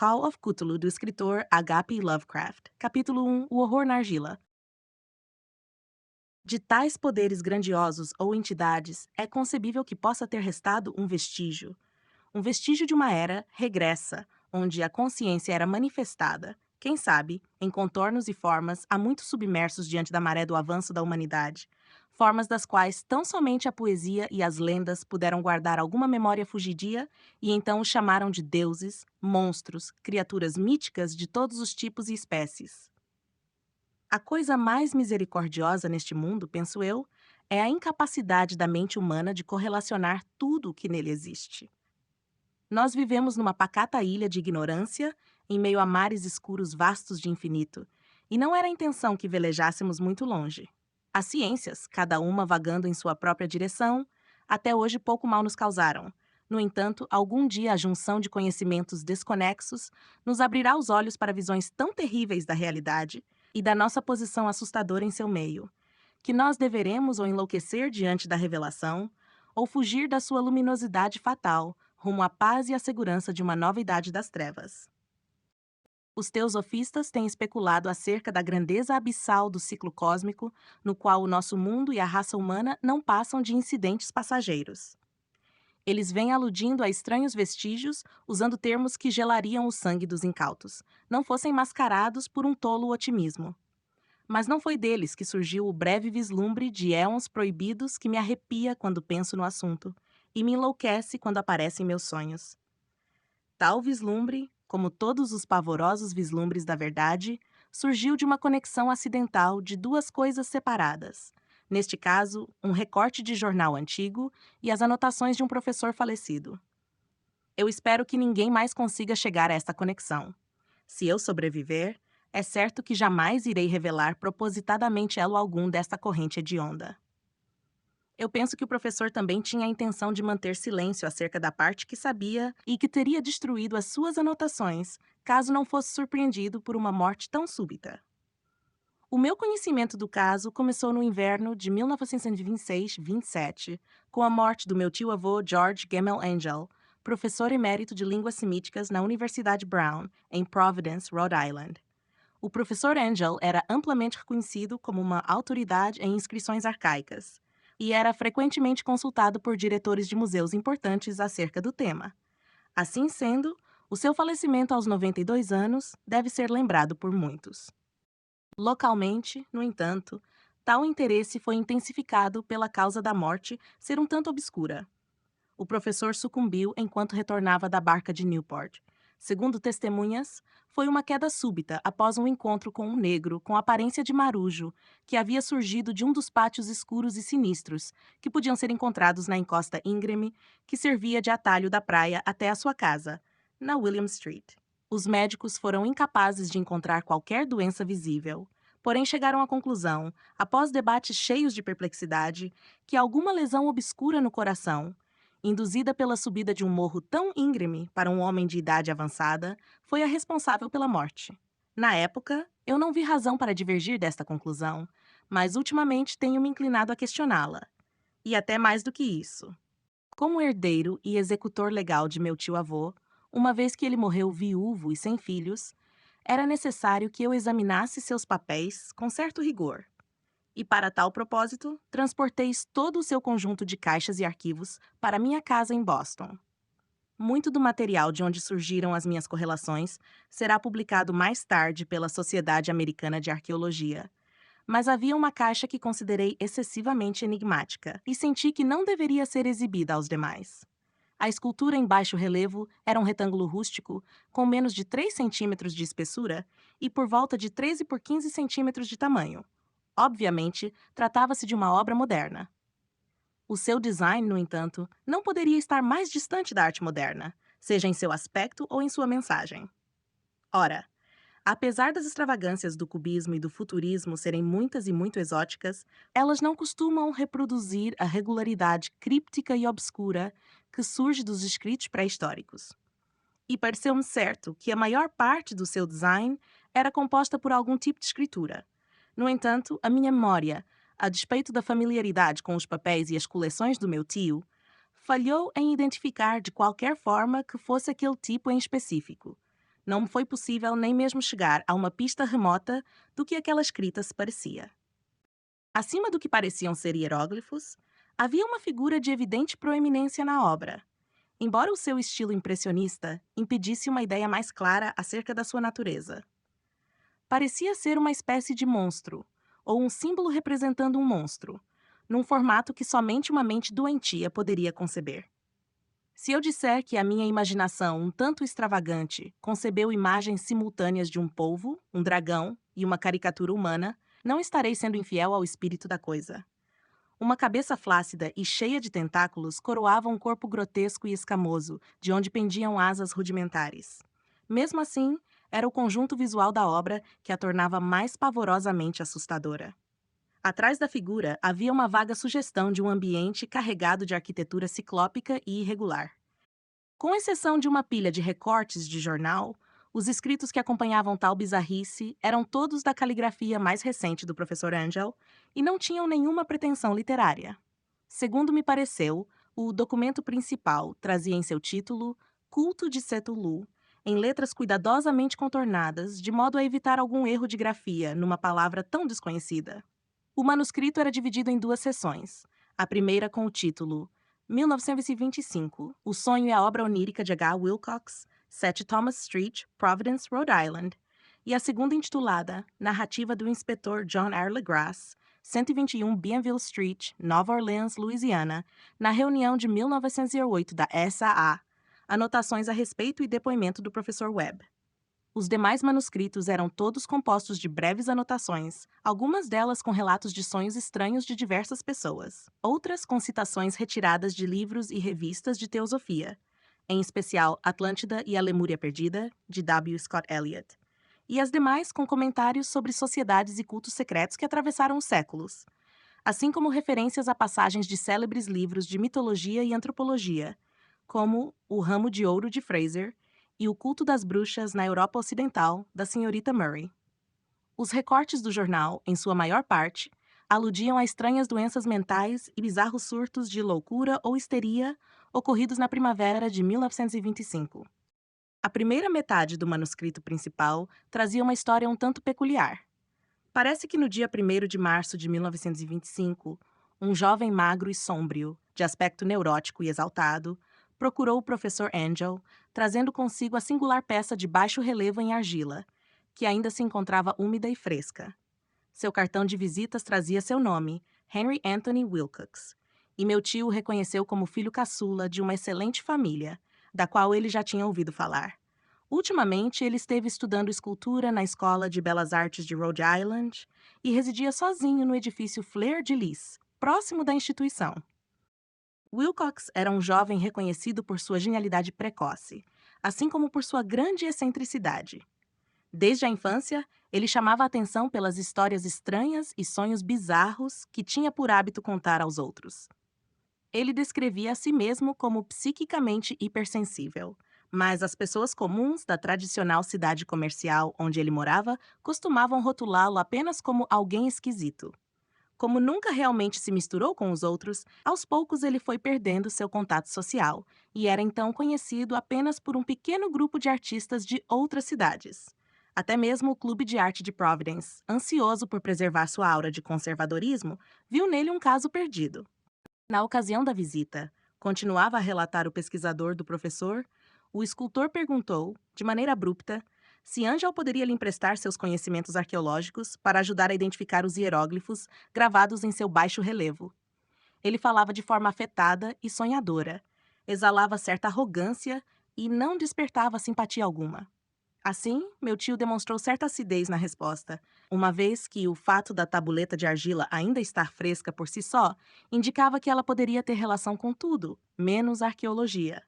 Call of Cthulhu, do escritor H.P. Lovecraft. Capítulo 1. O horror na argila. De tais poderes grandiosos ou entidades, é concebível que possa ter restado um vestígio. Um vestígio de uma era regressa, onde a consciência era manifestada, quem sabe, em contornos e formas há muito submersos diante da maré do avanço da humanidade, formas das quais tão somente a poesia e as lendas puderam guardar alguma memória fugidia e então os chamaram de deuses, monstros, criaturas míticas de todos os tipos e espécies. A coisa mais misericordiosa neste mundo, penso eu, é a incapacidade da mente humana de correlacionar tudo o que nele existe. Nós vivemos numa pacata ilha de ignorância, em meio a mares escuros vastos de infinito, e não era a intenção que velejássemos muito longe. As ciências, cada uma vagando em sua própria direção, até hoje pouco mal nos causaram. No entanto, algum dia a junção de conhecimentos desconexos nos abrirá os olhos para visões tão terríveis da realidade e da nossa posição assustadora em seu meio, que nós deveremos ou enlouquecer diante da revelação, ou fugir da sua luminosidade fatal, rumo à paz e à segurança de uma nova idade das trevas. Os teosofistas têm especulado acerca da grandeza abissal do ciclo cósmico, no qual o nosso mundo e a raça humana não passam de incidentes passageiros. Eles vêm aludindo a estranhos vestígios, usando termos que gelariam o sangue dos incautos, não fossem mascarados por um tolo otimismo. Mas não foi deles que surgiu o breve vislumbre de éons proibidos que me arrepia quando penso no assunto e me enlouquece quando aparece em meus sonhos. Tal vislumbre, como todos os pavorosos vislumbres da verdade, surgiu de uma conexão acidental de duas coisas separadas. Neste caso, um recorte de jornal antigo e as anotações de um professor falecido. Eu espero que ninguém mais consiga chegar a esta conexão. Se eu sobreviver, é certo que jamais irei revelar propositadamente elo algum desta corrente hedionda. Eu penso que o professor também tinha a intenção de manter silêncio acerca da parte que sabia e que teria destruído as suas anotações, caso não fosse surpreendido por uma morte tão súbita. O meu conhecimento do caso começou no inverno de 1926-27, com a morte do meu tio-avô George Gamel Angel, professor emérito de línguas semíticas na Universidade Brown, em Providence, Rhode Island. O professor Angel era amplamente reconhecido como uma autoridade em inscrições arcaicas e era frequentemente consultado por diretores de museus importantes acerca do tema. Assim sendo, o seu falecimento aos 92 anos deve ser lembrado por muitos. Localmente, no entanto, tal interesse foi intensificado pela causa da morte ser um tanto obscura. O professor sucumbiu enquanto retornava da barca de Newport. Segundo testemunhas, foi uma queda súbita após um encontro com um negro com aparência de marujo que havia surgido de um dos pátios escuros e sinistros que podiam ser encontrados na encosta íngreme que servia de atalho da praia até a sua casa, na William Street. Os médicos foram incapazes de encontrar qualquer doença visível, porém chegaram à conclusão, após debates cheios de perplexidade, que alguma lesão obscura no coração, induzida pela subida de um morro tão íngreme para um homem de idade avançada, foi a responsável pela morte. Na época, eu não vi razão para divergir desta conclusão, mas ultimamente tenho me inclinado a questioná-la. E até mais do que isso. Como herdeiro e executor legal de meu tio-avô, uma vez que ele morreu viúvo e sem filhos, era necessário que eu examinasse seus papéis com certo rigor. E para tal propósito, transporteis todo o seu conjunto de caixas e arquivos para minha casa em Boston. Muito do material de onde surgiram as minhas correlações será publicado mais tarde pela Sociedade Americana de Arqueologia. Mas havia uma caixa que considerei excessivamente enigmática e senti que não deveria ser exibida aos demais. A escultura em baixo relevo era um retângulo rústico com menos de 3 centímetros de espessura e por volta de 13 por 15 centímetros de tamanho. Obviamente, tratava-se de uma obra moderna. O seu design, no entanto, não poderia estar mais distante da arte moderna, seja em seu aspecto ou em sua mensagem. Ora, apesar das extravagâncias do cubismo e do futurismo serem muitas e muito exóticas, elas não costumam reproduzir a regularidade críptica e obscura que surge dos escritos pré-históricos. E pareceu-me certo que a maior parte do seu design era composta por algum tipo de escritura. No entanto, a minha memória, a despeito da familiaridade com os papéis e as coleções do meu tio, falhou em identificar de qualquer forma que fosse aquele tipo em específico. Não foi possível nem mesmo chegar a uma pista remota do que aquela escrita se parecia. Acima do que pareciam ser hieróglifos, havia uma figura de evidente proeminência na obra, embora o seu estilo impressionista impedisse uma ideia mais clara acerca da sua natureza. Parecia ser uma espécie de monstro, ou um símbolo representando um monstro, num formato que somente uma mente doentia poderia conceber. Se eu disser que a minha imaginação, um tanto extravagante, concebeu imagens simultâneas de um polvo, um dragão e uma caricatura humana, não estarei sendo infiel ao espírito da coisa. Uma cabeça flácida e cheia de tentáculos coroava um corpo grotesco e escamoso, de onde pendiam asas rudimentares. Mesmo assim, era o conjunto visual da obra que a tornava mais pavorosamente assustadora. Atrás da figura havia uma vaga sugestão de um ambiente carregado de arquitetura ciclópica e irregular. Com exceção de uma pilha de recortes de jornal, os escritos que acompanhavam tal bizarrice eram todos da caligrafia mais recente do professor Angel e não tinham nenhuma pretensão literária. Segundo me pareceu, o documento principal trazia em seu título Culto de Cthulhu, em letras cuidadosamente contornadas, de modo a evitar algum erro de grafia numa palavra tão desconhecida. O manuscrito era dividido em duas seções. A primeira com o título 1925, O Sonho e a Obra Onírica de H. Wilcox, 7 Thomas Street, Providence, Rhode Island, e a segunda intitulada Narrativa do Inspetor John R. LeGrasse, 121 Bienville Street, Nova Orleans, Louisiana, na reunião de 1908 da SAA, anotações a respeito e depoimento do professor Webb. Os demais manuscritos eram todos compostos de breves anotações, algumas delas com relatos de sonhos estranhos de diversas pessoas, outras com citações retiradas de livros e revistas de teosofia, em especial Atlântida e a Lemúria Perdida, de W. Scott Elliott, e as demais com comentários sobre sociedades e cultos secretos que atravessaram os séculos, assim como referências a passagens de célebres livros de mitologia e antropologia, como O Ramo de Ouro de Fraser e O Culto das Bruxas na Europa Ocidental, da senhorita Murray. Os recortes do jornal, em sua maior parte, aludiam a estranhas doenças mentais e bizarros surtos de loucura ou histeria ocorridos na primavera de 1925. A primeira metade do manuscrito principal trazia uma história um tanto peculiar. Parece que no dia 1º de março de 1925, um jovem magro e sômbrio, de aspecto neurótico e exaltado, procurou o professor Angel, trazendo consigo a singular peça de baixo relevo em argila, que ainda se encontrava úmida e fresca. Seu cartão de visitas trazia seu nome, Henry Anthony Wilcox, e meu tio o reconheceu como filho caçula de uma excelente família, da qual ele já tinha ouvido falar. Ultimamente, ele esteve estudando escultura na Escola de Belas Artes de Rhode Island e residia sozinho no edifício Fleur de Lis, próximo da instituição. Wilcox era um jovem reconhecido por sua genialidade precoce, assim como por sua grande excentricidade. Desde a infância, ele chamava a atenção pelas histórias estranhas e sonhos bizarros que tinha por hábito contar aos outros. Ele descrevia a si mesmo como psiquicamente hipersensível, mas as pessoas comuns da tradicional cidade comercial onde ele morava costumavam rotulá-lo apenas como alguém esquisito. Como nunca realmente se misturou com os outros, aos poucos ele foi perdendo seu contato social e era então conhecido apenas por um pequeno grupo de artistas de outras cidades. Até mesmo o Clube de Arte de Providence, ansioso por preservar sua aura de conservadorismo, viu nele um caso perdido. Na ocasião da visita, continuava a relatar o pesquisador do professor, o escultor perguntou, de maneira abrupta, se Angel poderia lhe emprestar seus conhecimentos arqueológicos para ajudar a identificar os hieróglifos gravados em seu baixo relevo. Ele falava de forma afetada e sonhadora, exalava certa arrogância e não despertava simpatia alguma. Assim, meu tio demonstrou certa acidez na resposta, uma vez que o fato da tabuleta de argila ainda estar fresca por si só indicava que ela poderia ter relação com tudo, menos arqueologia.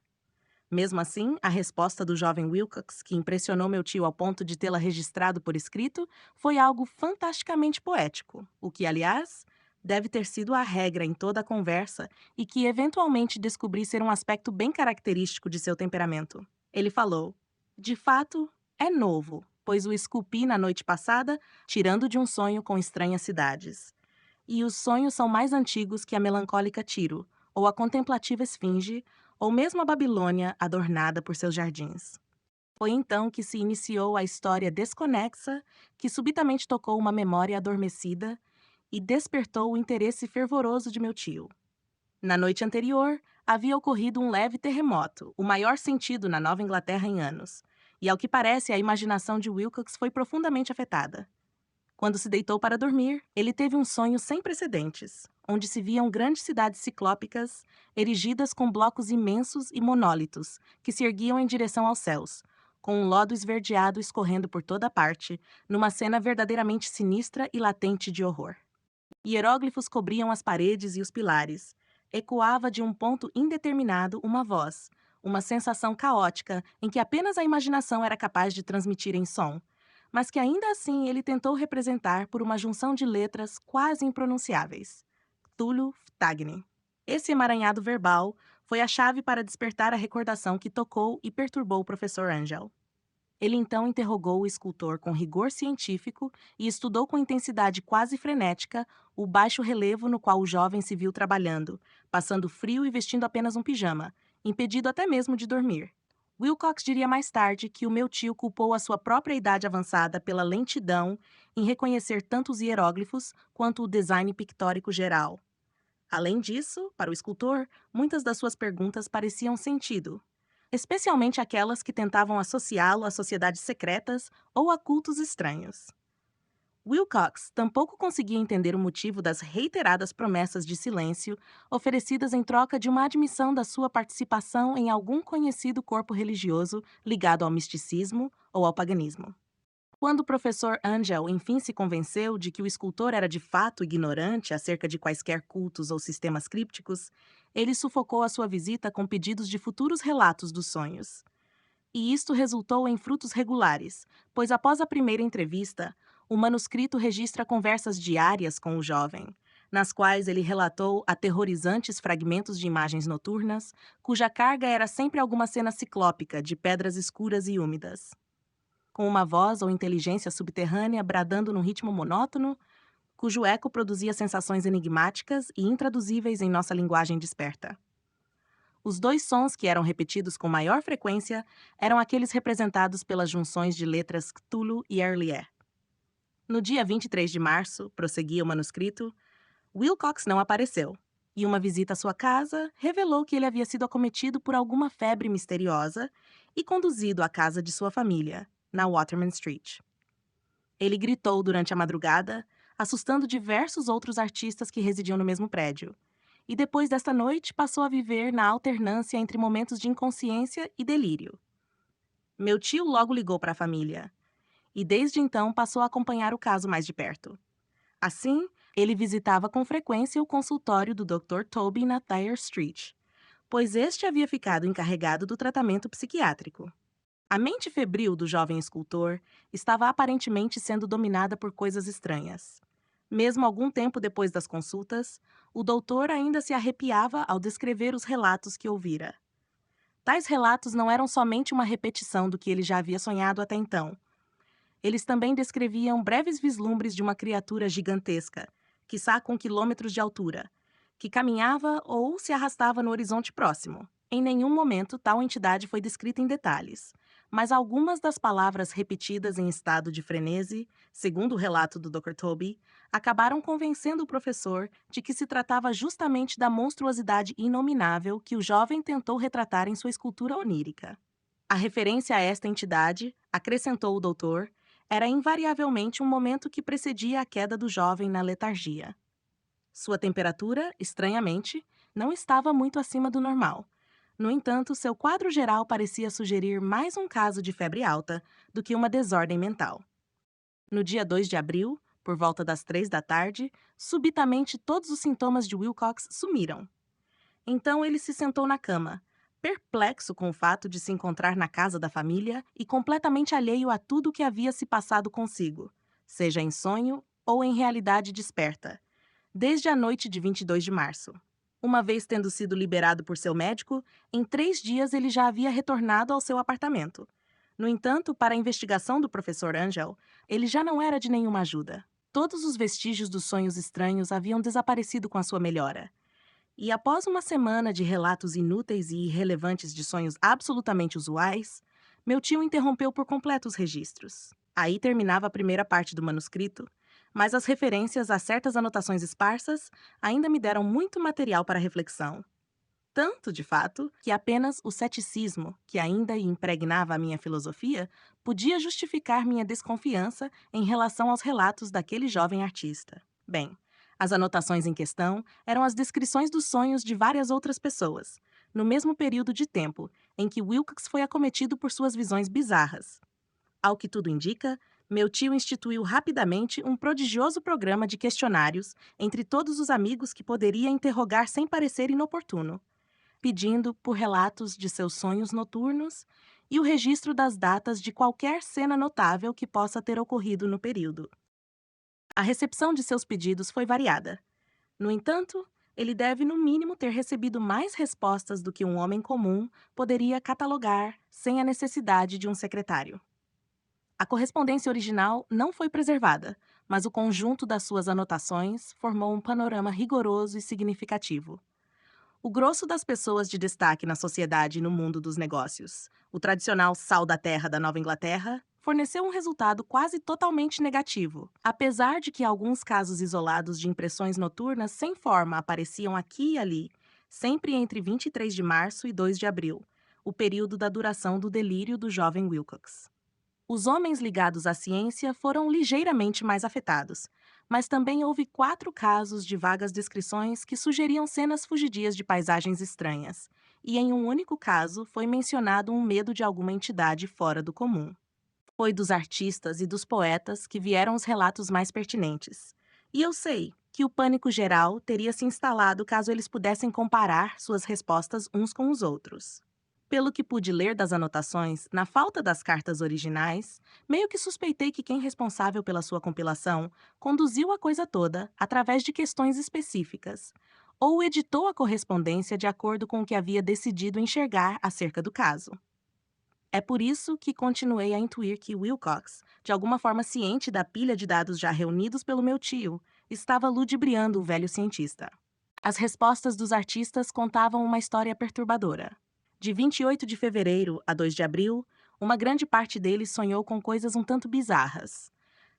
Mesmo assim, a resposta do jovem Wilcox, que impressionou meu tio ao ponto de tê-la registrado por escrito, foi algo fantasticamente poético, o que, aliás, deve ter sido a regra em toda a conversa e que eventualmente descobri ser um aspecto bem característico de seu temperamento. Ele falou: de fato, é novo, pois o esculpi na noite passada, tirando de um sonho com estranhas cidades. E os sonhos são mais antigos que a melancólica Tiro, ou a contemplativa Esfinge, ou mesmo a Babilônia adornada por seus jardins. Foi então que se iniciou a história desconexa, que subitamente tocou uma memória adormecida e despertou o interesse fervoroso de meu tio. Na noite anterior, havia ocorrido um leve terremoto, o maior sentido na Nova Inglaterra em anos, e ao que parece, a imaginação de Wilcox foi profundamente afetada. Quando se deitou para dormir, ele teve um sonho sem precedentes, onde se viam grandes cidades ciclópicas, erigidas com blocos imensos e monólitos, que se erguiam em direção aos céus, com um lodo esverdeado escorrendo por toda parte, numa cena verdadeiramente sinistra e latente de horror. Hieróglifos cobriam as paredes e os pilares. Ecoava de um ponto indeterminado uma voz, uma sensação caótica em que apenas a imaginação era capaz de transmitir em som, mas que ainda assim ele tentou representar por uma junção de letras quase impronunciáveis. Cthulhu Ftagni. Esse emaranhado verbal foi a chave para despertar a recordação que tocou e perturbou o professor Angel. Ele então interrogou o escultor com rigor científico e estudou com intensidade quase frenética o baixo relevo no qual o jovem se viu trabalhando, passando frio e vestindo apenas um pijama, impedido até mesmo de dormir. Wilcox diria mais tarde que o meu tio culpou a sua própria idade avançada pela lentidão em reconhecer tanto os hieróglifos quanto o design pictórico geral. Além disso, para o escultor, muitas das suas perguntas pareciam sentido, especialmente aquelas que tentavam associá-lo a sociedades secretas ou a cultos estranhos. Wilcox tampouco conseguia entender o motivo das reiteradas promessas de silêncio oferecidas em troca de uma admissão da sua participação em algum conhecido corpo religioso ligado ao misticismo ou ao paganismo. Quando o professor Angel enfim se convenceu de que o escultor era de fato ignorante acerca de quaisquer cultos ou sistemas crípticos, ele sufocou a sua visita com pedidos de futuros relatos dos sonhos. E isto resultou em frutos regulares, pois após a primeira entrevista, o manuscrito registra conversas diárias com o jovem, nas quais ele relatou aterrorizantes fragmentos de imagens noturnas, cuja carga era sempre alguma cena ciclópica de pedras escuras e úmidas. Com uma voz ou inteligência subterrânea bradando num ritmo monótono, cujo eco produzia sensações enigmáticas e intraduzíveis em nossa linguagem desperta. Os dois sons que eram repetidos com maior frequência eram aqueles representados pelas junções de letras Cthulhu e Erlier. No dia 23 de março, prosseguia o manuscrito, Wilcox não apareceu, e uma visita à sua casa revelou que ele havia sido acometido por alguma febre misteriosa e conduzido à casa de sua família, na Waterman Street. Ele gritou durante a madrugada, assustando diversos outros artistas que residiam no mesmo prédio. E depois desta noite passou a viver na alternância entre momentos de inconsciência e delírio. Meu tio logo ligou para a família, e desde então passou a acompanhar o caso mais de perto. Assim, ele visitava com frequência o consultório do Dr. Toby na Thayer Street, pois este havia ficado encarregado do tratamento psiquiátrico. A mente febril do jovem escultor estava aparentemente sendo dominada por coisas estranhas. Mesmo algum tempo depois das consultas, o doutor ainda se arrepiava ao descrever os relatos que ouvira. Tais relatos não eram somente uma repetição do que ele já havia sonhado até então. Eles também descreviam breves vislumbres de uma criatura gigantesca, quiçá com quilômetros de altura, que caminhava ou se arrastava no horizonte próximo. Em nenhum momento tal entidade foi descrita em detalhes, mas algumas das palavras repetidas em estado de frenesi, segundo o relato do Dr. Toby, acabaram convencendo o professor de que se tratava justamente da monstruosidade inominável que o jovem tentou retratar em sua escultura onírica. A referência a esta entidade, acrescentou o doutor, era invariavelmente um momento que precedia a queda do jovem na letargia. Sua temperatura, estranhamente, não estava muito acima do normal. No entanto, seu quadro geral parecia sugerir mais um caso de febre alta do que uma desordem mental. No dia 2 de abril, por volta das 3 da tarde, subitamente todos os sintomas de Wilcox sumiram. Então ele se sentou na cama, perplexo com o fato de se encontrar na casa da família e completamente alheio a tudo o que havia se passado consigo, seja em sonho ou em realidade desperta, desde a noite de 22 de março. Uma vez tendo sido liberado por seu médico, em 3 dias ele já havia retornado ao seu apartamento. No entanto, para a investigação do professor Angel, ele já não era de nenhuma ajuda. Todos os vestígios dos sonhos estranhos haviam desaparecido com a sua melhora. E após uma semana de relatos inúteis e irrelevantes de sonhos absolutamente usuais, Meu tio interrompeu por completo os registros. Aí terminava a primeira parte do manuscrito, mas as referências a certas anotações esparsas ainda me deram muito material para reflexão. Tanto, de fato, que apenas o ceticismo, que ainda impregnava a minha filosofia, podia justificar minha desconfiança em relação aos relatos daquele jovem artista. Bem, as anotações em questão eram as descrições dos sonhos de várias outras pessoas, no mesmo período de tempo em que Wilcox foi acometido por suas visões bizarras. Ao que tudo indica, meu tio instituiu rapidamente um prodigioso programa de questionários entre todos os amigos que poderia interrogar sem parecer inoportuno, pedindo por relatos de seus sonhos noturnos e o registro das datas de qualquer cena notável que possa ter ocorrido no período. A recepção de seus pedidos foi variada. No entanto, ele deve, no mínimo, ter recebido mais respostas do que um homem comum poderia catalogar sem a necessidade de um secretário. A correspondência original não foi preservada, mas o conjunto das suas anotações formou um panorama rigoroso e significativo. O grosso das pessoas de destaque na sociedade e no mundo dos negócios, o tradicional sal da terra da Nova Inglaterra, forneceu um resultado quase totalmente negativo, apesar de que alguns casos isolados de impressões noturnas sem forma apareciam aqui e ali, sempre entre 23 de março e 2 de abril, o período da duração do delírio do jovem Wilcox. Os homens ligados à ciência foram ligeiramente mais afetados, mas também houve 4 casos de vagas descrições que sugeriam cenas fugidias de paisagens estranhas, e em um único caso foi mencionado um medo de alguma entidade fora do comum. Foi dos artistas e dos poetas que vieram os relatos mais pertinentes. E eu sei que o pânico geral teria se instalado caso eles pudessem comparar suas respostas uns com os outros. Pelo que pude ler das anotações, na falta das cartas originais, meio que suspeitei que quem responsável pela sua compilação conduziu a coisa toda através de questões específicas, ou editou a correspondência de acordo com o que havia decidido enxergar acerca do caso. É por isso que continuei a intuir que Wilcox, de alguma forma ciente da pilha de dados já reunidos pelo meu tio, estava ludibriando o velho cientista. As respostas dos artistas contavam uma história perturbadora. De 28 de fevereiro a 2 de abril, uma grande parte deles sonhou com coisas um tanto bizarras,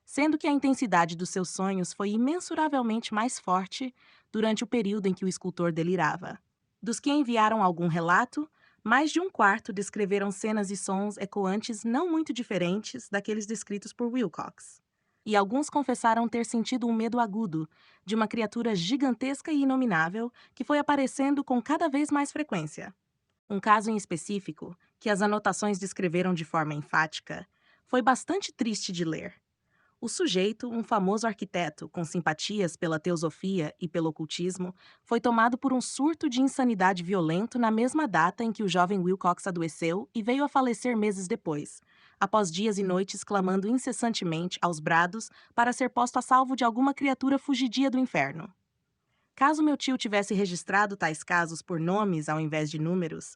sendo que a intensidade dos seus sonhos foi imensuravelmente mais forte durante o período em que o escultor delirava. Dos que enviaram algum relato, mais de um quarto descreveram cenas e sons ecoantes não muito diferentes daqueles descritos por Wilcox. E alguns confessaram ter sentido um medo agudo de uma criatura gigantesca e inominável que foi aparecendo com cada vez mais frequência. Um caso em específico, que as anotações descreveram de forma enfática, foi bastante triste de ler. O sujeito, um famoso arquiteto com simpatias pela teosofia e pelo ocultismo, foi tomado por um surto de insanidade violento na mesma data em que o jovem Wilcox adoeceu e veio a falecer meses depois, após dias e noites clamando incessantemente aos brados para ser posto a salvo de alguma criatura fugidia do inferno. Caso meu tio tivesse registrado tais casos por nomes ao invés de números,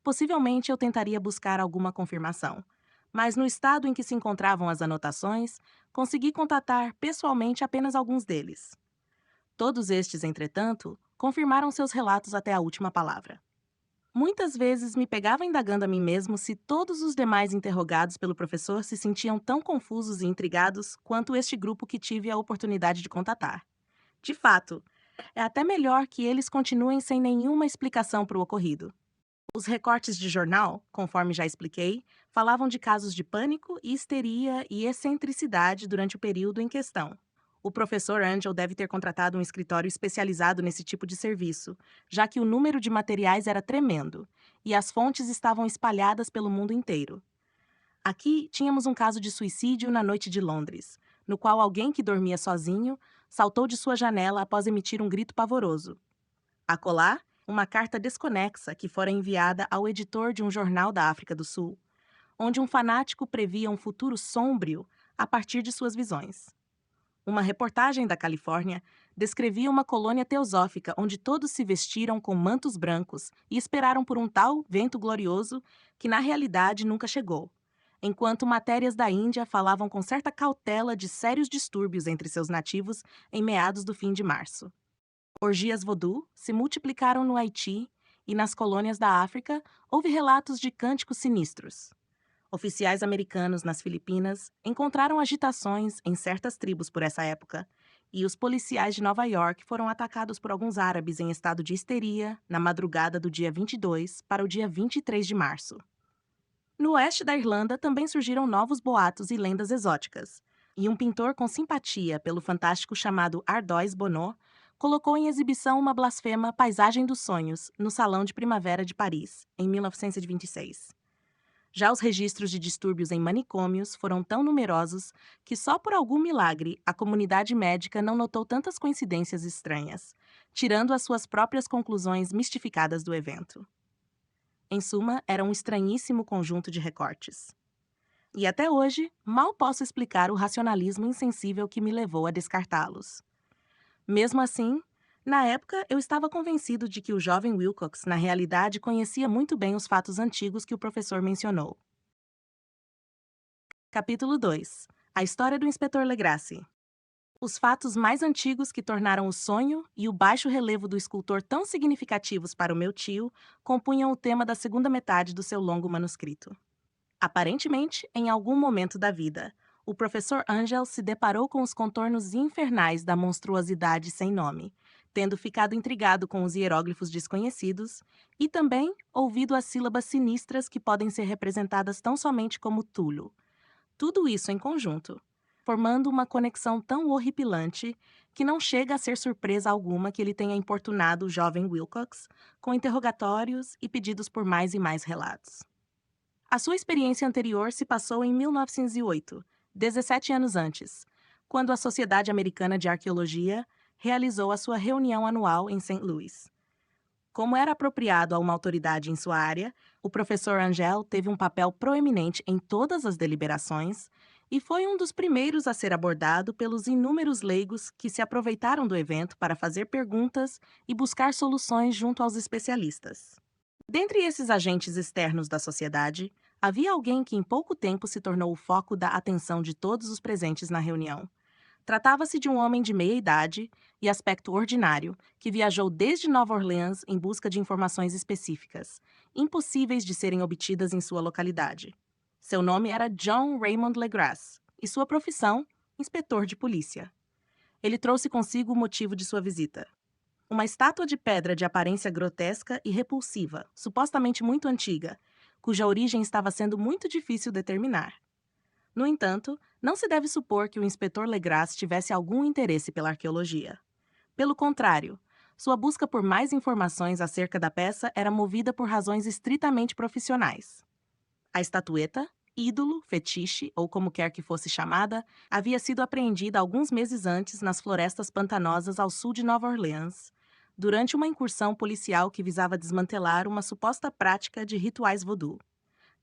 possivelmente eu tentaria buscar alguma confirmação. Mas no estado em que se encontravam as anotações, consegui contatar pessoalmente apenas alguns deles. Todos estes, entretanto, confirmaram seus relatos até a última palavra. Muitas vezes me pegava indagando a mim mesmo se todos os demais interrogados pelo professor se sentiam tão confusos e intrigados quanto este grupo que tive a oportunidade de contatar. De fato, é até melhor que eles continuem sem nenhuma explicação para o ocorrido. Os recortes de jornal, conforme já expliquei, falavam de casos de pânico, histeria e excentricidade durante o período em questão. O professor Angel deve ter contratado um escritório especializado nesse tipo de serviço, já que o número de materiais era tremendo e as fontes estavam espalhadas pelo mundo inteiro. Aqui tínhamos um caso de suicídio na noite de Londres, no qual alguém que dormia sozinho saltou de sua janela após emitir um grito pavoroso. Acolá, uma carta desconexa que fora enviada ao editor de um jornal da África do Sul, onde um fanático previa um futuro sômbrio a partir de suas visões. Uma reportagem da Califórnia descrevia uma colônia teosófica onde todos se vestiram com mantos brancos e esperaram por um tal vento glorioso que na realidade nunca chegou, enquanto matérias da Índia falavam com certa cautela de sérios distúrbios entre seus nativos em meados do fim de março. Orgias voodoo se multiplicaram no Haiti e nas colônias da África houve relatos de cânticos sinistros. Oficiais americanos nas Filipinas encontraram agitações em certas tribos por essa época, e os policiais de Nova York foram atacados por alguns árabes em estado de histeria na madrugada do dia 22 para o dia 23 de março. No oeste da Irlanda também surgiram novos boatos e lendas exóticas, e um pintor com simpatia pelo fantástico chamado Ardois Bonot colocou em exibição uma blasfema Paisagem dos Sonhos no Salão de Primavera de Paris, em 1926. Já os registros de distúrbios em manicômios foram tão numerosos que só por algum milagre a comunidade médica não notou tantas coincidências estranhas, tirando as suas próprias conclusões mistificadas do evento. Em suma, era um estranhíssimo conjunto de recortes. E até hoje, mal posso explicar o racionalismo insensível que me levou a descartá-los. Mesmo assim, na época eu estava convencido de que o jovem Wilcox, na realidade, conhecia muito bem os fatos antigos que o professor mencionou. Capítulo 2. A história do inspetor Legrasse. Os fatos mais antigos que tornaram o sonho e o baixo relevo do escultor tão significativos para o meu tio compunham o tema da segunda metade do seu longo manuscrito. Aparentemente, em algum momento da vida, o professor Angel se deparou com os contornos infernais da monstruosidade sem nome, tendo ficado intrigado com os hieróglifos desconhecidos e também ouvido as sílabas sinistras que podem ser representadas tão somente como Tulo. Tudo isso em conjunto, formando uma conexão tão horripilante que não chega a ser surpresa alguma que ele tenha importunado o jovem Wilcox com interrogatórios e pedidos por mais e mais relatos. A sua experiência anterior se passou em 1908, 17 anos antes, quando a Sociedade Americana de Arqueologia realizou a sua reunião anual em St. Louis. Como era apropriado a uma autoridade em sua área, o professor Angel teve um papel proeminente em todas as deliberações e foi um dos primeiros a ser abordado pelos inúmeros leigos que se aproveitaram do evento para fazer perguntas e buscar soluções junto aos especialistas. Dentre esses agentes externos da sociedade, havia alguém que em pouco tempo se tornou o foco da atenção de todos os presentes na reunião. Tratava-se de um homem de meia idade e aspecto ordinário, que viajou desde Nova Orleans em busca de informações específicas, impossíveis de serem obtidas em sua localidade. Seu nome era John Raymond Legrasse, e sua profissão, inspetor de polícia. Ele trouxe consigo o motivo de sua visita. Uma estátua de pedra de aparência grotesca e repulsiva, supostamente muito antiga, cuja origem estava sendo muito difícil determinar. No entanto, não se deve supor que o inspetor Legrasse tivesse algum interesse pela arqueologia. Pelo contrário, sua busca por mais informações acerca da peça era movida por razões estritamente profissionais. A estatueta, ídolo, fetiche ou como quer que fosse chamada, havia sido apreendida alguns meses antes nas florestas pantanosas ao sul de Nova Orleans, durante uma incursão policial que visava desmantelar uma suposta prática de rituais voodoo.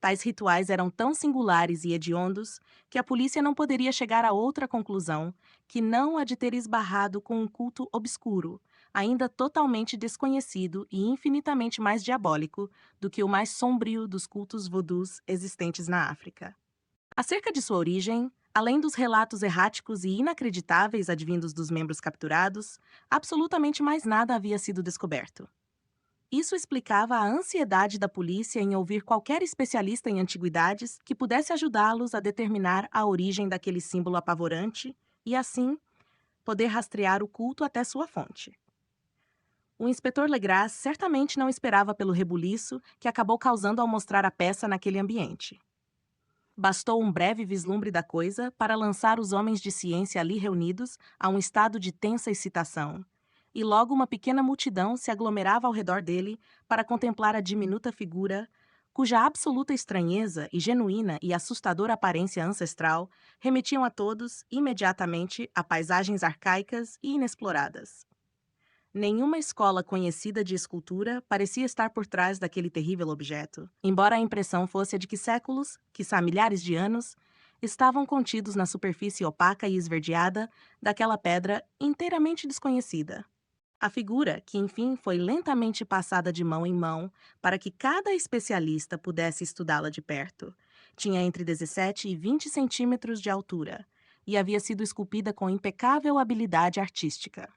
Tais rituais eram tão singulares e hediondos que a polícia não poderia chegar a outra conclusão que não a de ter esbarrado com um culto obscuro, ainda totalmente desconhecido e infinitamente mais diabólico do que o mais sombrio dos cultos voodus existentes na África. Acerca de sua origem, além dos relatos erráticos e inacreditáveis advindos dos membros capturados, absolutamente mais nada havia sido descoberto. Isso explicava a ansiedade da polícia em ouvir qualquer especialista em antiguidades que pudesse ajudá-los a determinar a origem daquele símbolo apavorante e, assim, poder rastrear o culto até sua fonte. O inspetor Legrasse certamente não esperava pelo rebuliço que acabou causando ao mostrar a peça naquele ambiente. Bastou um breve vislumbre da coisa para lançar os homens de ciência ali reunidos a um estado de tensa excitação, e logo uma pequena multidão se aglomerava ao redor dele para contemplar a diminuta figura, cuja absoluta estranheza e genuína e assustadora aparência ancestral remetiam a todos, imediatamente, a paisagens arcaicas e inexploradas. Nenhuma escola conhecida de escultura parecia estar por trás daquele terrível objeto, embora a impressão fosse a de que séculos, quiçá milhares de anos, estavam contidos na superfície opaca e esverdeada daquela pedra inteiramente desconhecida. A figura, que enfim foi lentamente passada de mão em mão para que cada especialista pudesse estudá-la de perto, tinha entre 17 e 20 centímetros de altura e havia sido esculpida com impecável habilidade artística.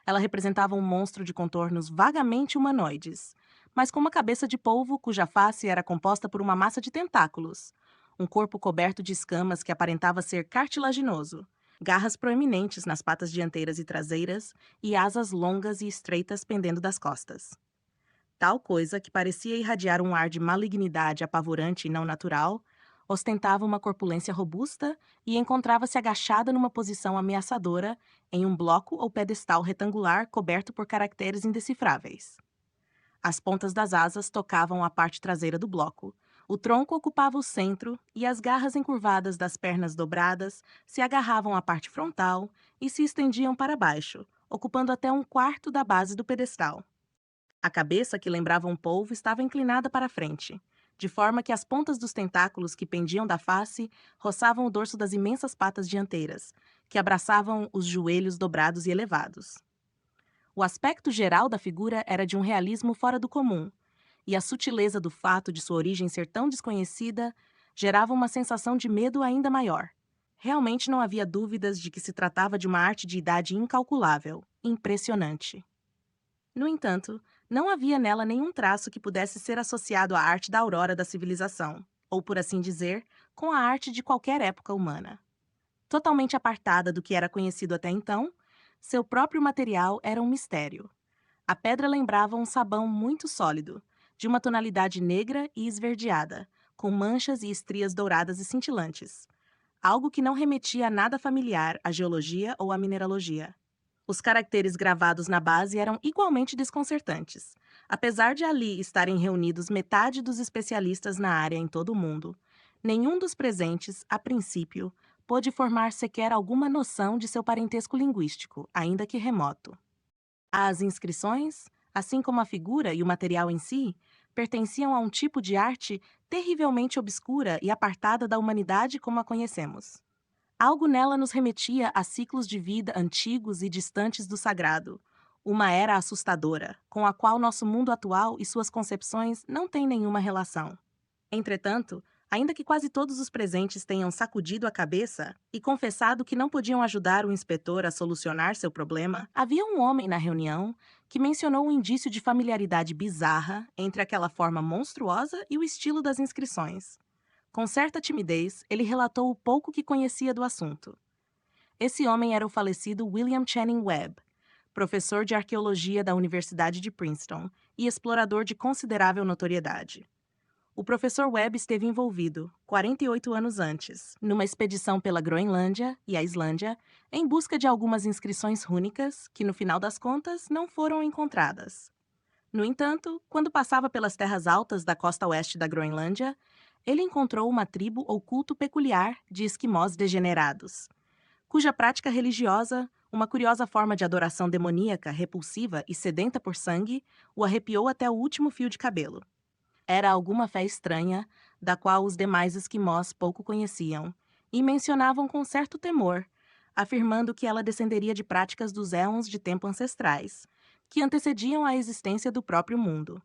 Ela representava um monstro de contornos vagamente humanoides, mas com uma cabeça de polvo cuja face era composta por uma massa de tentáculos, um corpo coberto de escamas que aparentava ser cartilaginoso, garras proeminentes nas patas dianteiras e traseiras e asas longas e estreitas pendendo das costas. Tal coisa, que parecia irradiar um ar de malignidade apavorante e não natural, ostentava uma corpulência robusta e encontrava-se agachada numa posição ameaçadora em um bloco ou pedestal retangular coberto por caracteres indecifráveis. As pontas das asas tocavam a parte traseira do bloco, o tronco ocupava o centro e as garras encurvadas das pernas dobradas se agarravam à parte frontal e se estendiam para baixo, ocupando até um quarto da base do pedestal. A cabeça, que lembrava um polvo, estava inclinada para a frente, de forma que as pontas dos tentáculos que pendiam da face roçavam o dorso das imensas patas dianteiras, que abraçavam os joelhos dobrados e elevados. O aspecto geral da figura era de um realismo fora do comum, e a sutileza do fato de sua origem ser tão desconhecida gerava uma sensação de medo ainda maior. Realmente não havia dúvidas de que se tratava de uma arte de idade incalculável, impressionante. No entanto, não havia nela nenhum traço que pudesse ser associado à arte da aurora da civilização, ou, por assim dizer, com a arte de qualquer época humana. Totalmente apartada do que era conhecido até então, seu próprio material era um mistério. A pedra lembrava um sabão muito sólido, de uma tonalidade negra e esverdeada, com manchas e estrias douradas e cintilantes, algo que não remetia a nada familiar à geologia ou à mineralogia. Os caracteres gravados na base eram igualmente desconcertantes. Apesar de ali estarem reunidos metade dos especialistas na área em todo o mundo, nenhum dos presentes, a princípio, pôde formar sequer alguma noção de seu parentesco linguístico, ainda que remoto. As inscrições, assim como a figura e o material em si, pertenciam a um tipo de arte terrivelmente obscura e apartada da humanidade como a conhecemos. Algo nela nos remetia a ciclos de vida antigos e distantes do sagrado, uma era assustadora, com a qual nosso mundo atual e suas concepções não têm nenhuma relação. Entretanto, ainda que quase todos os presentes tenham sacudido a cabeça e confessado que não podiam ajudar o inspetor a solucionar seu problema, havia um homem na reunião que mencionou um indício de familiaridade bizarra entre aquela forma monstruosa e o estilo das inscrições. Com certa timidez, ele relatou o pouco que conhecia do assunto. Esse homem era o falecido William Channing Webb, professor de arqueologia da Universidade de Princeton e explorador de considerável notoriedade. O professor Webb esteve envolvido, 48 anos antes, numa expedição pela Groenlândia e a Islândia, em busca de algumas inscrições rúnicas que, no final das contas, não foram encontradas. No entanto, quando passava pelas terras altas da costa oeste da Groenlândia, ele encontrou uma tribo ou culto peculiar de esquimós degenerados, cuja prática religiosa, uma curiosa forma de adoração demoníaca, repulsiva e sedenta por sangue, o arrepiou até o último fio de cabelo. Era alguma fé estranha, da qual os demais esquimós pouco conheciam, e mencionavam com certo temor, afirmando que ela descenderia de práticas dos éons de tempo ancestrais, que antecediam a existência do próprio mundo.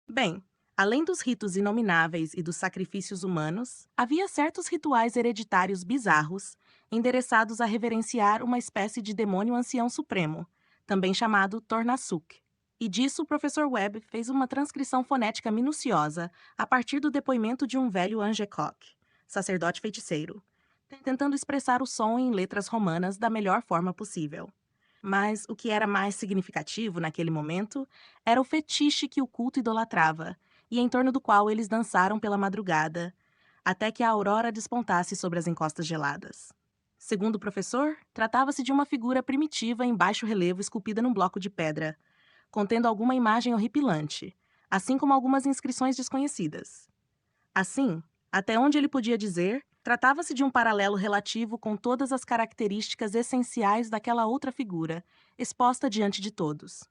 Bem, além dos ritos inomináveis e dos sacrifícios humanos, havia certos rituais hereditários bizarros, endereçados a reverenciar uma espécie de demônio ancião supremo, também chamado Tornassuk. E disso o professor Webb fez uma transcrição fonética minuciosa a partir do depoimento de um velho Angekok, sacerdote feiticeiro, tentando expressar o som em letras romanas da melhor forma possível. Mas o que era mais significativo naquele momento era o fetiche que o culto idolatrava, e em torno do qual eles dançaram pela madrugada, até que a aurora despontasse sobre as encostas geladas. Segundo o professor, tratava-se de uma figura primitiva em baixo relevo esculpida num bloco de pedra, contendo alguma imagem horripilante, assim como algumas inscrições desconhecidas. Assim, até onde ele podia dizer, tratava-se de um paralelo relativo com todas as características essenciais daquela outra figura, exposta diante de todos.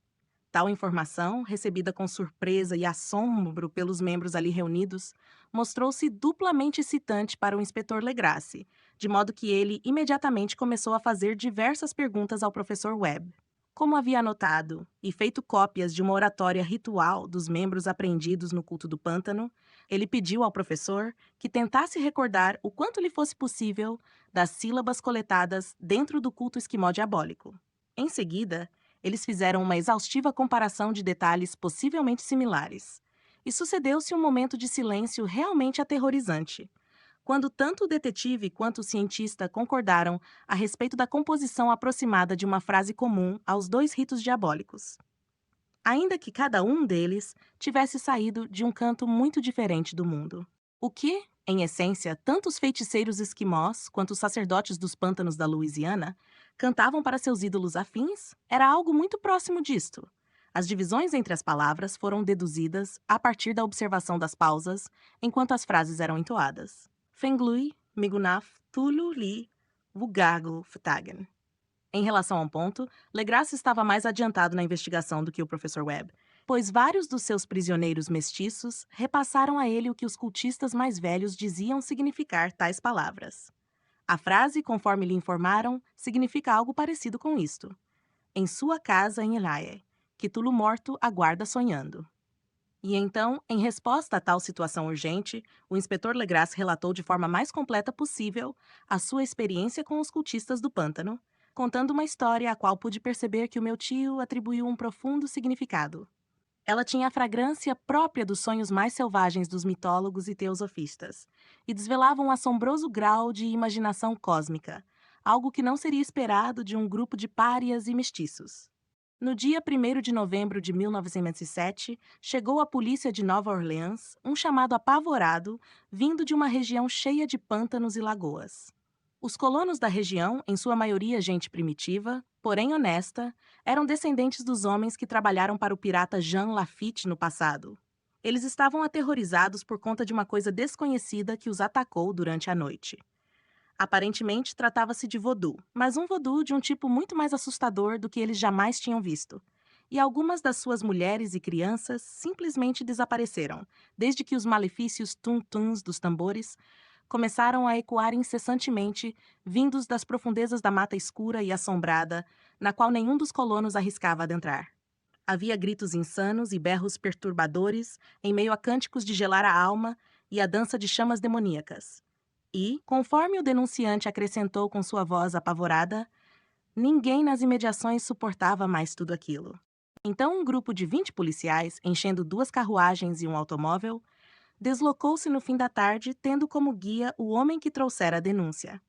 Tal informação, recebida com surpresa e assombro pelos membros ali reunidos, mostrou-se duplamente excitante para o inspetor Legrasse, de modo que ele imediatamente começou a fazer diversas perguntas ao professor Webb. Como havia anotado e feito cópias de uma oratória ritual dos membros apreendidos no culto do pântano, ele pediu ao professor que tentasse recordar o quanto lhe fosse possível das sílabas coletadas dentro do culto esquimó diabólico. Em seguida, Eles fizeram uma exaustiva comparação de detalhes possivelmente similares. E sucedeu-se um momento de silêncio realmente aterrorizante, quando tanto o detetive quanto o cientista concordaram a respeito da composição aproximada de uma frase comum aos dois ritos diabólicos, ainda que cada um deles tivesse saído de um canto muito diferente do mundo. O que, em essência, tanto os feiticeiros esquimós quanto os sacerdotes dos pântanos da Louisiana cantavam para seus ídolos afins era algo muito próximo disto. As divisões entre as palavras foram deduzidas a partir da observação das pausas enquanto as frases eram entoadas. Fenglui, Migunaf, Tulu, Li, Wugago, Ftagen. Em relação a um ponto, Legrasse estava mais adiantado na investigação do que o professor Webb, pois vários dos seus prisioneiros mestiços repassaram a ele o que os cultistas mais velhos diziam significar tais palavras. A frase, conforme lhe informaram, significa algo parecido com isto. Em sua casa em Elaie, que Tulo morto aguarda sonhando. E então, em resposta a tal situação urgente, o inspetor Legrasse relatou de forma mais completa possível a sua experiência com os cultistas do pântano, contando uma história a qual pude perceber que o meu tio atribuiu um profundo significado. Ela tinha a fragrância própria dos sonhos mais selvagens dos mitólogos e teosofistas, e desvelava um assombroso grau de imaginação cósmica, algo que não seria esperado de um grupo de párias e mestiços. No dia 1º de novembro de 1907, chegou à polícia de Nova Orleans um chamado apavorado vindo de uma região cheia de pântanos e lagoas. Os colonos da região, em sua maioria gente primitiva, porém honesta, eram descendentes dos homens que trabalharam para o pirata Jean Lafitte no passado. Eles estavam aterrorizados por conta de uma coisa desconhecida que os atacou durante a noite. Aparentemente, tratava-se de vodu, mas um vodu de um tipo muito mais assustador do que eles jamais tinham visto. E algumas das suas mulheres e crianças simplesmente desapareceram, desde que os malefícios tum-tuns dos tambores começaram a ecoar incessantemente, vindos das profundezas da mata escura e assombrada, na qual nenhum dos colonos arriscava adentrar. Havia gritos insanos e berros perturbadores, em meio a cânticos de gelar a alma e a dança de chamas demoníacas. E, conforme o denunciante acrescentou com sua voz apavorada, ninguém nas imediações suportava mais tudo aquilo. Então um grupo de 20 policiais, enchendo 2 carruagens e um automóvel, deslocou-se no fim da tarde, tendo como guia o homem que trouxera a denúncia.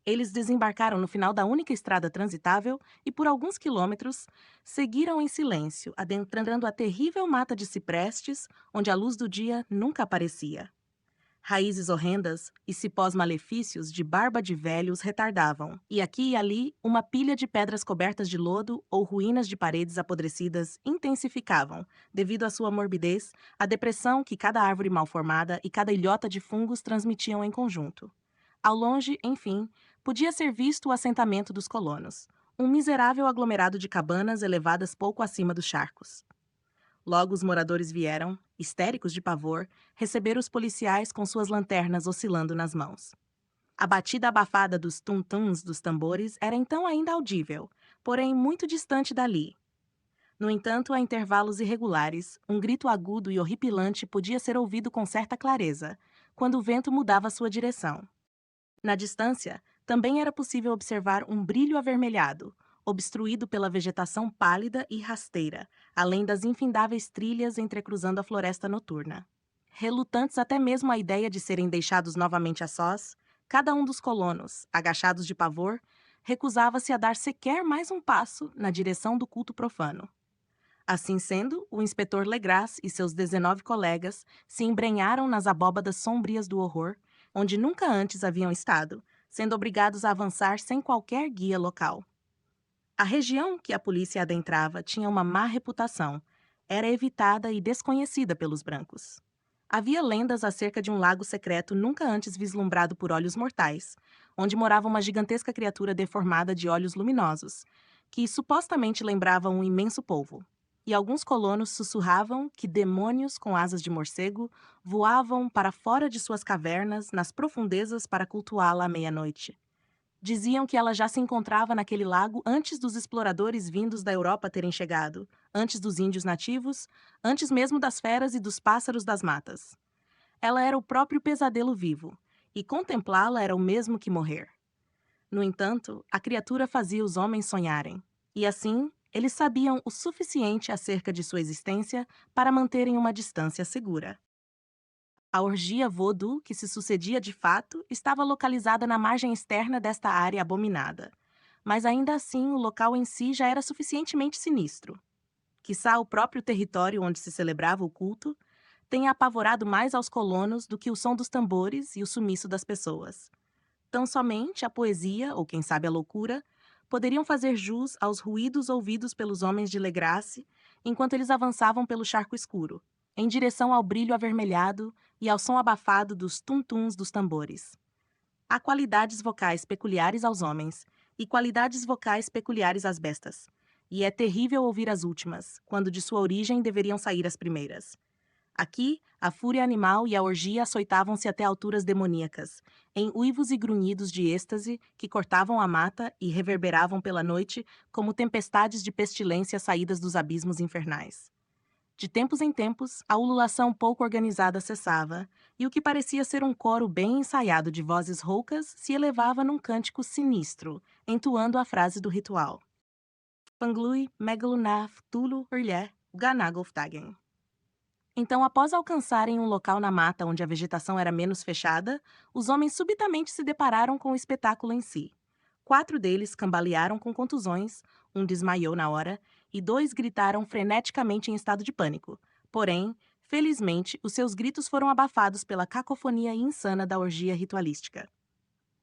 Eles desembarcaram no final da única estrada transitável e, por alguns quilômetros, seguiram em silêncio, adentrando a terrível mata de ciprestes, onde a luz do dia nunca aparecia. Raízes horrendas e cipós malefícios de barba de velho os retardavam, e aqui e ali uma pilha de pedras cobertas de lodo ou ruínas de paredes apodrecidas intensificavam, devido à sua morbidez, a depressão que cada árvore mal formada e cada ilhota de fungos transmitiam em conjunto. Ao longe, enfim, podia ser visto o assentamento dos colonos, um miserável aglomerado de cabanas elevadas pouco acima dos charcos. Logo os moradores vieram, histéricos de pavor, receber os policiais com suas lanternas oscilando nas mãos. A batida abafada dos tum-tums dos tambores era então ainda audível, porém muito distante dali. No entanto, a intervalos irregulares, um grito agudo e horripilante podia ser ouvido com certa clareza, quando o vento mudava sua direção. Na distância, também era possível observar um brilho avermelhado, obstruído pela vegetação pálida e rasteira, além das infindáveis trilhas entrecruzando a floresta noturna. Relutantes até mesmo à ideia de serem deixados novamente a sós, cada um dos colonos, agachados de pavor, recusava-se a dar sequer mais um passo na direção do culto profano. Assim sendo, o inspetor Legrasse e seus 19 colegas se embrenharam nas abóbadas sombrias do horror, onde nunca antes haviam estado, sendo obrigados a avançar sem qualquer guia local. A região que a polícia adentrava tinha uma má reputação, era evitada e desconhecida pelos brancos. Havia lendas acerca de um lago secreto nunca antes vislumbrado por olhos mortais, onde morava uma gigantesca criatura deformada de olhos luminosos, que supostamente lembrava um imenso polvo. E alguns colonos sussurravam que demônios com asas de morcego voavam para fora de suas cavernas nas profundezas para cultuá-la à meia-noite. Diziam que ela já se encontrava naquele lago antes dos exploradores vindos da Europa terem chegado, antes dos índios nativos, antes mesmo das feras e dos pássaros das matas. Ela era o próprio pesadelo vivo, e contemplá-la era o mesmo que morrer. No entanto, a criatura fazia os homens sonharem, e assim eles sabiam o suficiente acerca de sua existência para manterem uma distância segura. A orgia voodoo, que se sucedia de fato, estava localizada na margem externa desta área abominada. Mas ainda assim, o local em si já era suficientemente sinistro. Quiçá o próprio território onde se celebrava o culto tenha apavorado mais aos colonos do que o som dos tambores e o sumiço das pessoas. Tão somente a poesia, ou quem sabe a loucura, poderiam fazer jus aos ruídos ouvidos pelos homens de Legrasse enquanto eles avançavam pelo charco escuro, em direção ao brilho avermelhado e ao som abafado dos tum-tums dos tambores. Há qualidades vocais peculiares aos homens e qualidades vocais peculiares às bestas, e é terrível ouvir as últimas, quando de sua origem deveriam sair as primeiras. Aqui, a fúria animal e a orgia açoitavam-se até alturas demoníacas, em uivos e grunhidos de êxtase que cortavam a mata e reverberavam pela noite como tempestades de pestilência saídas dos abismos infernais. De tempos em tempos, a ululação pouco organizada cessava, e o que parecia ser um coro bem ensaiado de vozes roucas se elevava num cântico sinistro, entoando a frase do ritual. Panglui Megalunaf Tulu Urlé Ganagolftagen. Então, após alcançarem um local na mata onde a vegetação era menos fechada, os homens subitamente se depararam com o espetáculo em si. 4 deles cambalearam com contusões, um desmaiou na hora e 2 gritaram freneticamente em estado de pânico. Porém, felizmente, os seus gritos foram abafados pela cacofonia insana da orgia ritualística.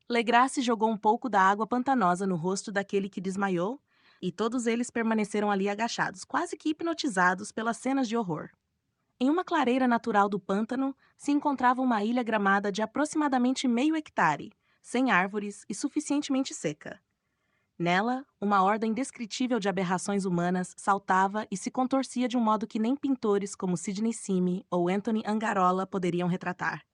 Legrasse jogou um pouco da água pantanosa no rosto daquele que desmaiou, e todos eles permaneceram ali agachados, quase que hipnotizados pelas cenas de horror. Em uma clareira natural do pântano se encontrava uma ilha gramada de aproximadamente meio hectare, sem árvores e suficientemente seca. Nela, uma horda indescritível de aberrações humanas saltava e se contorcia de um modo que nem pintores como Sidney Cime ou Anthony Angarola poderiam retratar.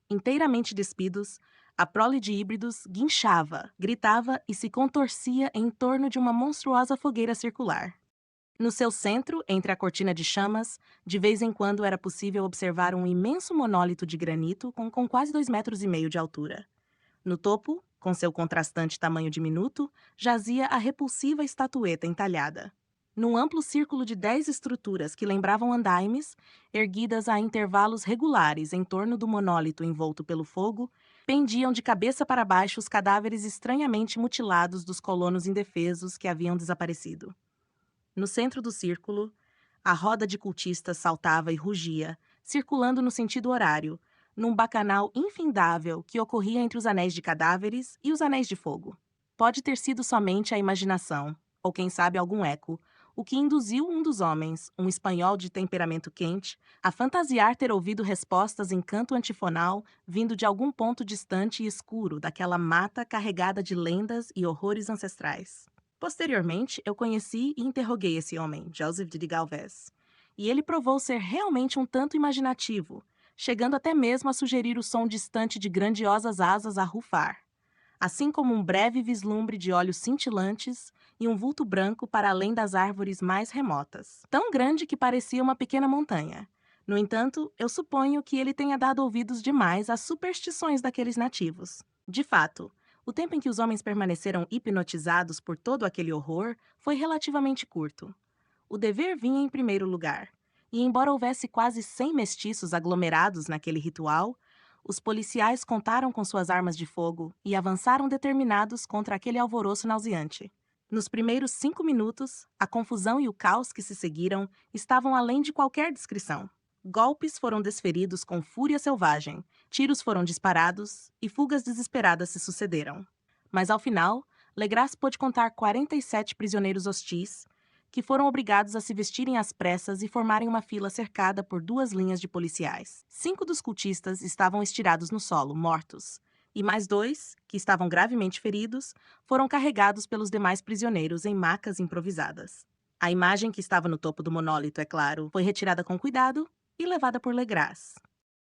Inteiramente despidos, a prole de híbridos guinchava, gritava e se contorcia em torno de uma monstruosa fogueira circular. No seu centro, entre a cortina de chamas, de vez em quando era possível observar um imenso monólito de granito com quase 2,5 metros de altura. No topo, com seu contrastante tamanho diminuto, jazia a repulsiva estatueta entalhada. Num amplo círculo de 10 estruturas que lembravam andaimes, erguidas a intervalos regulares em torno do monólito envolto pelo fogo, pendiam de cabeça para baixo os cadáveres estranhamente mutilados dos colonos indefesos que haviam desaparecido. No centro do círculo, a roda de cultistas saltava e rugia, circulando no sentido horário, num bacanal infindável que ocorria entre os anéis de cadáveres e os anéis de fogo. Pode ter sido somente a imaginação, ou quem sabe algum eco, o que induziu um dos homens, um espanhol de temperamento quente, a fantasiar ter ouvido respostas em canto antifonal vindo de algum ponto distante e escuro daquela mata carregada de lendas e horrores ancestrais. Posteriormente, eu conheci e interroguei esse homem, Joseph de Galvez, e ele provou ser realmente um tanto imaginativo, chegando até mesmo a sugerir o som distante de grandiosas asas a rufar, assim como um breve vislumbre de olhos cintilantes e um vulto branco para além das árvores mais remotas, tão grande que parecia uma pequena montanha. No entanto, eu suponho que ele tenha dado ouvidos demais às superstições daqueles nativos. De fato, o tempo em que os homens permaneceram hipnotizados por todo aquele horror foi relativamente curto. O dever vinha em primeiro lugar, e embora houvesse quase 100 mestiços aglomerados naquele ritual, os policiais contaram com suas armas de fogo e avançaram determinados contra aquele alvoroço nauseante. Nos primeiros 5 minutos, a confusão e o caos que se seguiram estavam além de qualquer descrição. Golpes foram desferidos com fúria selvagem, tiros foram disparados e fugas desesperadas se sucederam. Mas ao final, Legrasse pôde contar 47 prisioneiros hostis, que foram obrigados a se vestirem às pressas e formarem uma fila cercada por 2 linhas de policiais. 5 dos cultistas estavam estirados no solo, mortos, e mais 2, que estavam gravemente feridos, foram carregados pelos demais prisioneiros em macas improvisadas. A imagem que estava no topo do monólito, é claro, foi retirada com cuidado e levada por Legrasse.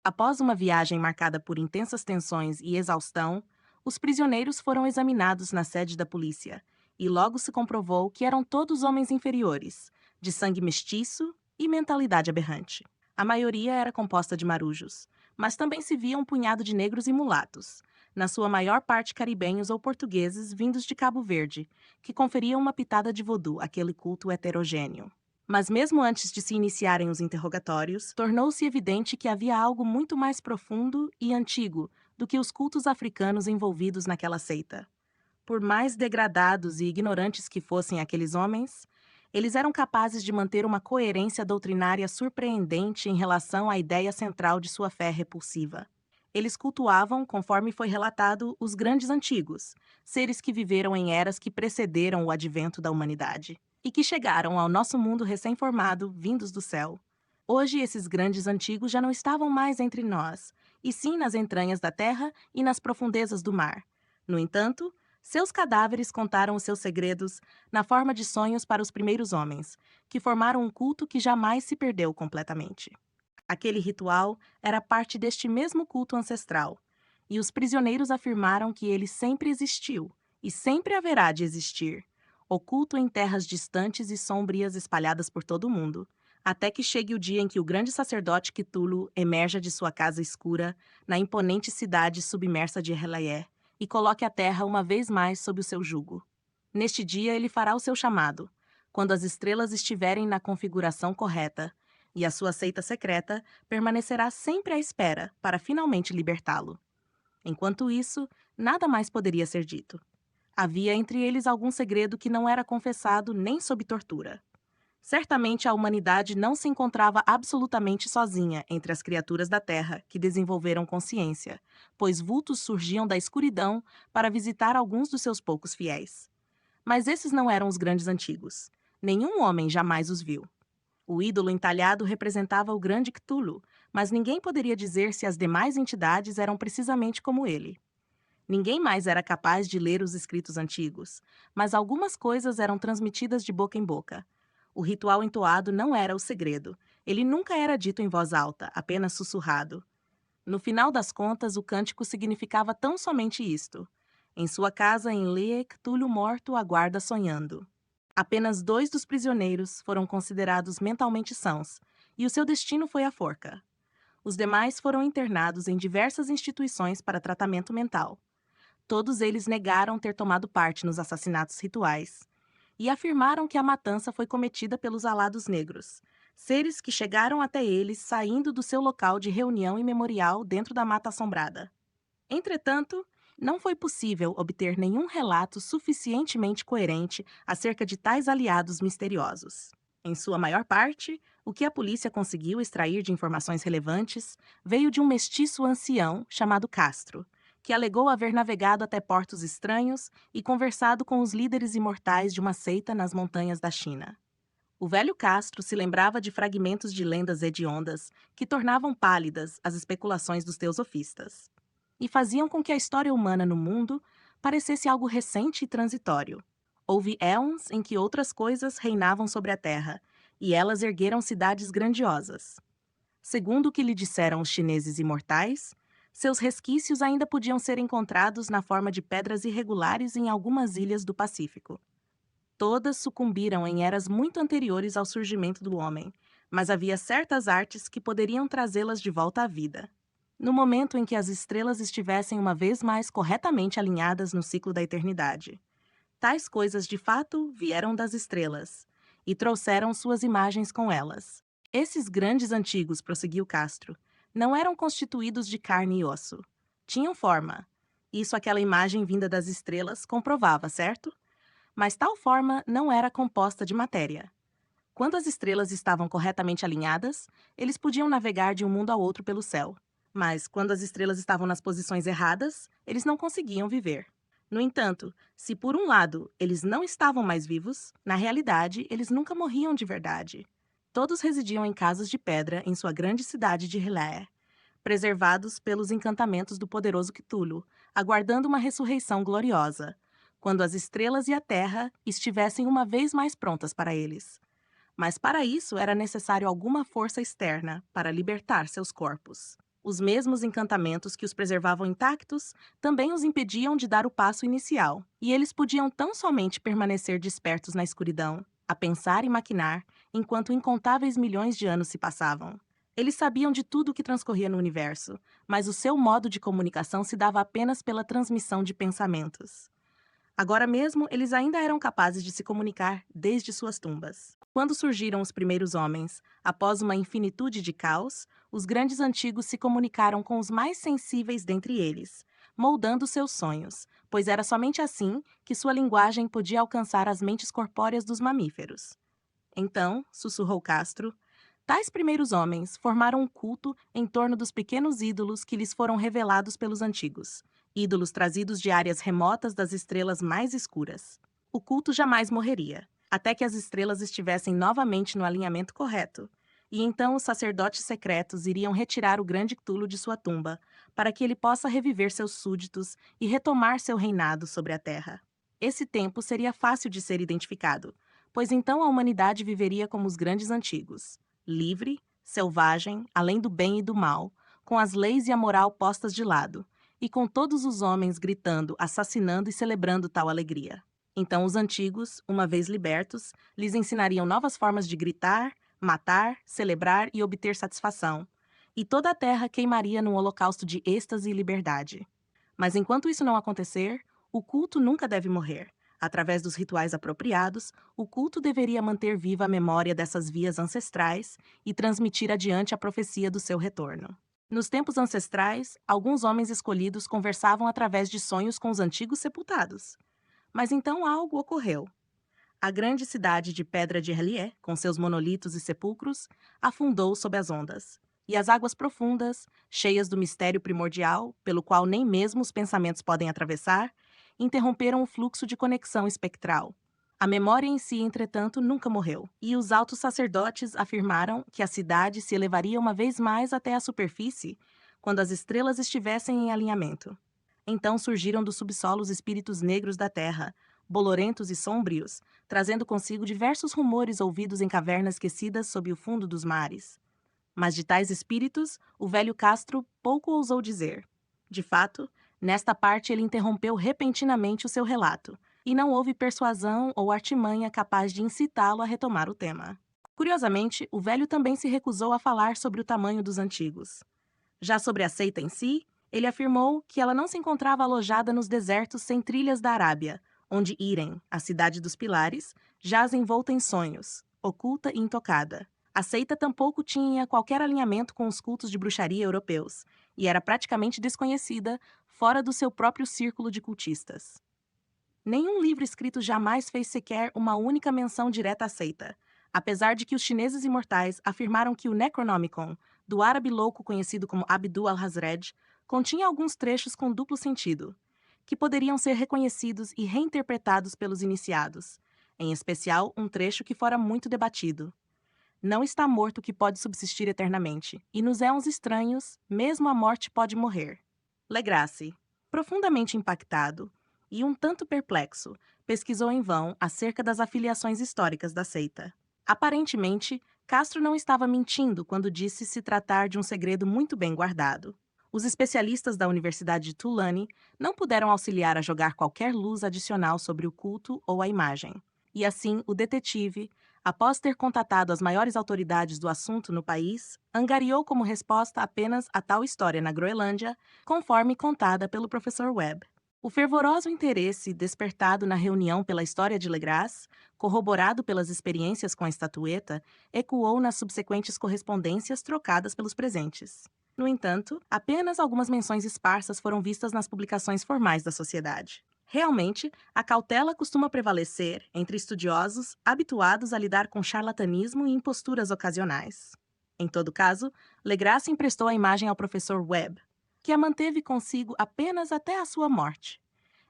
Após uma viagem marcada por intensas tensões e exaustão, os prisioneiros foram examinados na sede da polícia, e logo se comprovou que eram todos homens inferiores, de sangue mestiço e mentalidade aberrante. A maioria era composta de marujos, mas também se via um punhado de negros e mulatos, na sua maior parte caribenhos ou portugueses vindos de Cabo Verde, que conferiam uma pitada de vodu àquele culto heterogêneo. Mas mesmo antes de se iniciarem os interrogatórios, tornou-se evidente que havia algo muito mais profundo e antigo do que os cultos africanos envolvidos naquela seita. Por mais degradados e ignorantes que fossem aqueles homens, eles eram capazes de manter uma coerência doutrinária surpreendente em relação à ideia central de sua fé repulsiva. Eles cultuavam, conforme foi relatado, os grandes antigos, seres que viveram em eras que precederam o advento da humanidade e que chegaram ao nosso mundo recém-formado, vindos do céu. Hoje, esses grandes antigos já não estavam mais entre nós, e sim nas entranhas da terra e nas profundezas do mar. No entanto, seus cadáveres contaram os seus segredos na forma de sonhos para os primeiros homens, que formaram um culto que jamais se perdeu completamente. Aquele ritual era parte deste mesmo culto ancestral, e os prisioneiros afirmaram que ele sempre existiu e sempre haverá de existir, oculto em terras distantes e sombrias espalhadas por todo o mundo, até que chegue o dia em que o grande sacerdote Cthulhu emerja de sua casa escura na imponente cidade submersa de Relayé e coloque a terra uma vez mais sob o seu jugo. Neste dia ele fará o seu chamado, quando as estrelas estiverem na configuração correta, e a sua seita secreta permanecerá sempre à espera para finalmente libertá-lo. Enquanto isso, nada mais poderia ser dito. Havia entre eles algum segredo que não era confessado nem sob tortura. Certamente a humanidade não se encontrava absolutamente sozinha entre as criaturas da Terra que desenvolveram consciência, pois vultos surgiam da escuridão para visitar alguns dos seus poucos fiéis. Mas esses não eram os grandes antigos. Nenhum homem jamais os viu. O ídolo entalhado representava o grande Cthulhu, mas ninguém poderia dizer se as demais entidades eram precisamente como ele. Ninguém mais era capaz de ler os escritos antigos, mas algumas coisas eram transmitidas de boca em boca. O ritual entoado não era o segredo. Ele nunca era dito em voz alta, apenas sussurrado. No final das contas, o cântico significava tão somente isto: em sua casa em Lee, Cthulhu morto aguarda sonhando. Apenas 2 dos prisioneiros foram considerados mentalmente sãos, e o seu destino foi a forca. Os demais foram internados em diversas instituições para tratamento mental. Todos eles negaram ter tomado parte nos assassinatos rituais e afirmaram que a matança foi cometida pelos alados negros, seres que chegaram até eles saindo do seu local de reunião e memorial dentro da Mata Assombrada. Entretanto, não foi possível obter nenhum relato suficientemente coerente acerca de tais aliados misteriosos. Em sua maior parte, o que a polícia conseguiu extrair de informações relevantes veio de um mestiço ancião chamado Castro, que alegou haver navegado até portos estranhos e conversado com os líderes imortais de uma seita nas montanhas da China. O velho Castro se lembrava de fragmentos de lendas hediondas que tornavam pálidas as especulações dos teosofistas e faziam com que a história humana no mundo parecesse algo recente e transitório. Houve éons em que outras coisas reinavam sobre a terra, e elas ergueram cidades grandiosas. Segundo o que lhe disseram os chineses imortais, seus resquícios ainda podiam ser encontrados na forma de pedras irregulares em algumas ilhas do Pacífico. Todas sucumbiram em eras muito anteriores ao surgimento do homem, mas havia certas artes que poderiam trazê-las de volta à vida. No momento em que as estrelas estivessem uma vez mais corretamente alinhadas no ciclo da eternidade. Tais coisas de fato vieram das estrelas e trouxeram suas imagens com elas. Esses grandes antigos, prosseguiu Castro, não eram constituídos de carne e osso. Tinham forma. Isso aquela imagem vinda das estrelas comprovava, certo? Mas tal forma não era composta de matéria. Quando as estrelas estavam corretamente alinhadas, eles podiam navegar de um mundo ao outro pelo céu. Mas, quando as estrelas estavam nas posições erradas, eles não conseguiam viver. No entanto, se por um lado eles não estavam mais vivos, na realidade eles nunca morriam de verdade. Todos residiam em casas de pedra em sua grande cidade de Hilaire, preservados pelos encantamentos do poderoso Cthulhu, aguardando uma ressurreição gloriosa, quando as estrelas e a terra estivessem uma vez mais prontas para eles. Mas para isso era necessário alguma força externa para libertar seus corpos. Os mesmos encantamentos que os preservavam intactos também os impediam de dar o passo inicial, e eles podiam tão somente permanecer despertos na escuridão, a pensar e maquinar, enquanto incontáveis milhões de anos se passavam. Eles sabiam de tudo o que transcorria no universo, mas o seu modo de comunicação se dava apenas pela transmissão de pensamentos. Agora mesmo, eles ainda eram capazes de se comunicar desde suas tumbas. Quando surgiram os primeiros homens, após uma infinitude de caos, os grandes antigos se comunicaram com os mais sensíveis dentre eles, moldando seus sonhos, pois era somente assim que sua linguagem podia alcançar as mentes corpóreas dos mamíferos. Então, sussurrou Castro, tais primeiros homens formaram um culto em torno dos pequenos ídolos que lhes foram revelados pelos antigos, ídolos trazidos de áreas remotas das estrelas mais escuras. O culto jamais morreria, até que as estrelas estivessem novamente no alinhamento correto, e então os sacerdotes secretos iriam retirar o grande Cthulhu de sua tumba, para que ele possa reviver seus súditos e retomar seu reinado sobre a Terra. Esse tempo seria fácil de ser identificado, pois então a humanidade viveria como os grandes antigos, livre, selvagem, além do bem e do mal, com as leis e a moral postas de lado, e com todos os homens gritando, assassinando e celebrando tal alegria. Então os antigos, uma vez libertos, lhes ensinariam novas formas de gritar, matar, celebrar e obter satisfação, e toda a terra queimaria num holocausto de êxtase e liberdade. Mas enquanto isso não acontecer, o culto nunca deve morrer. Através dos rituais apropriados, o culto deveria manter viva a memória dessas vias ancestrais e transmitir adiante a profecia do seu retorno. Nos tempos ancestrais, alguns homens escolhidos conversavam através de sonhos com os antigos sepultados. Mas então algo ocorreu. A grande cidade de Pedra de Relié, com seus monolitos e sepulcros, afundou sob as ondas. E as águas profundas, cheias do mistério primordial, pelo qual nem mesmo os pensamentos podem atravessar, interromperam o fluxo de conexão espectral. A memória em si, entretanto, nunca morreu, e os altos sacerdotes afirmaram que a cidade se elevaria uma vez mais até a superfície quando as estrelas estivessem em alinhamento. Então surgiram do subsolo os espíritos negros da terra, bolorentos e sombrios, trazendo consigo diversos rumores ouvidos em cavernas esquecidas sob o fundo dos mares. Mas de tais espíritos, o velho Castro pouco ousou dizer. De fato, nesta parte ele interrompeu repentinamente o seu relato, e não houve persuasão ou artimanha capaz de incitá-lo a retomar o tema. Curiosamente, o velho também se recusou a falar sobre o tamanho dos antigos. Já sobre a seita em si, ele afirmou que ela não se encontrava alojada nos desertos sem trilhas da Arábia, onde Irem, a cidade dos pilares, jaz envolta em sonhos, oculta e intocada. A seita tampouco tinha qualquer alinhamento com os cultos de bruxaria europeus, e era praticamente desconhecida fora do seu próprio círculo de cultistas. Nenhum livro escrito jamais fez sequer uma única menção direta à seita, apesar de que os chineses imortais afirmaram que o Necronomicon, do árabe louco conhecido como Abdul al-Hazred, continha alguns trechos com duplo sentido, que poderiam ser reconhecidos e reinterpretados pelos iniciados, em especial um trecho que fora muito debatido. Não está morto o que pode subsistir eternamente, e nos éons estranhos, mesmo a morte pode morrer. Legrasse, profundamente impactado e um tanto perplexo, pesquisou em vão acerca das afiliações históricas da seita. Aparentemente, Castro não estava mentindo quando disse se tratar de um segredo muito bem guardado. Os especialistas da Universidade de Tulane não puderam auxiliar a jogar qualquer luz adicional sobre o culto ou a imagem. E assim, o detetive, após ter contatado as maiores autoridades do assunto no país, angariou como resposta apenas a tal história na Groenlândia, conforme contada pelo professor Webb. O fervoroso interesse despertado na reunião pela história de Legras, corroborado pelas experiências com a estatueta, ecoou nas subsequentes correspondências trocadas pelos presentes. No entanto, apenas algumas menções esparsas foram vistas nas publicações formais da sociedade. Realmente, a cautela costuma prevalecer entre estudiosos habituados a lidar com charlatanismo e imposturas ocasionais. Em todo caso, Legras emprestou a imagem ao professor Webb, que a manteve consigo apenas até a sua morte.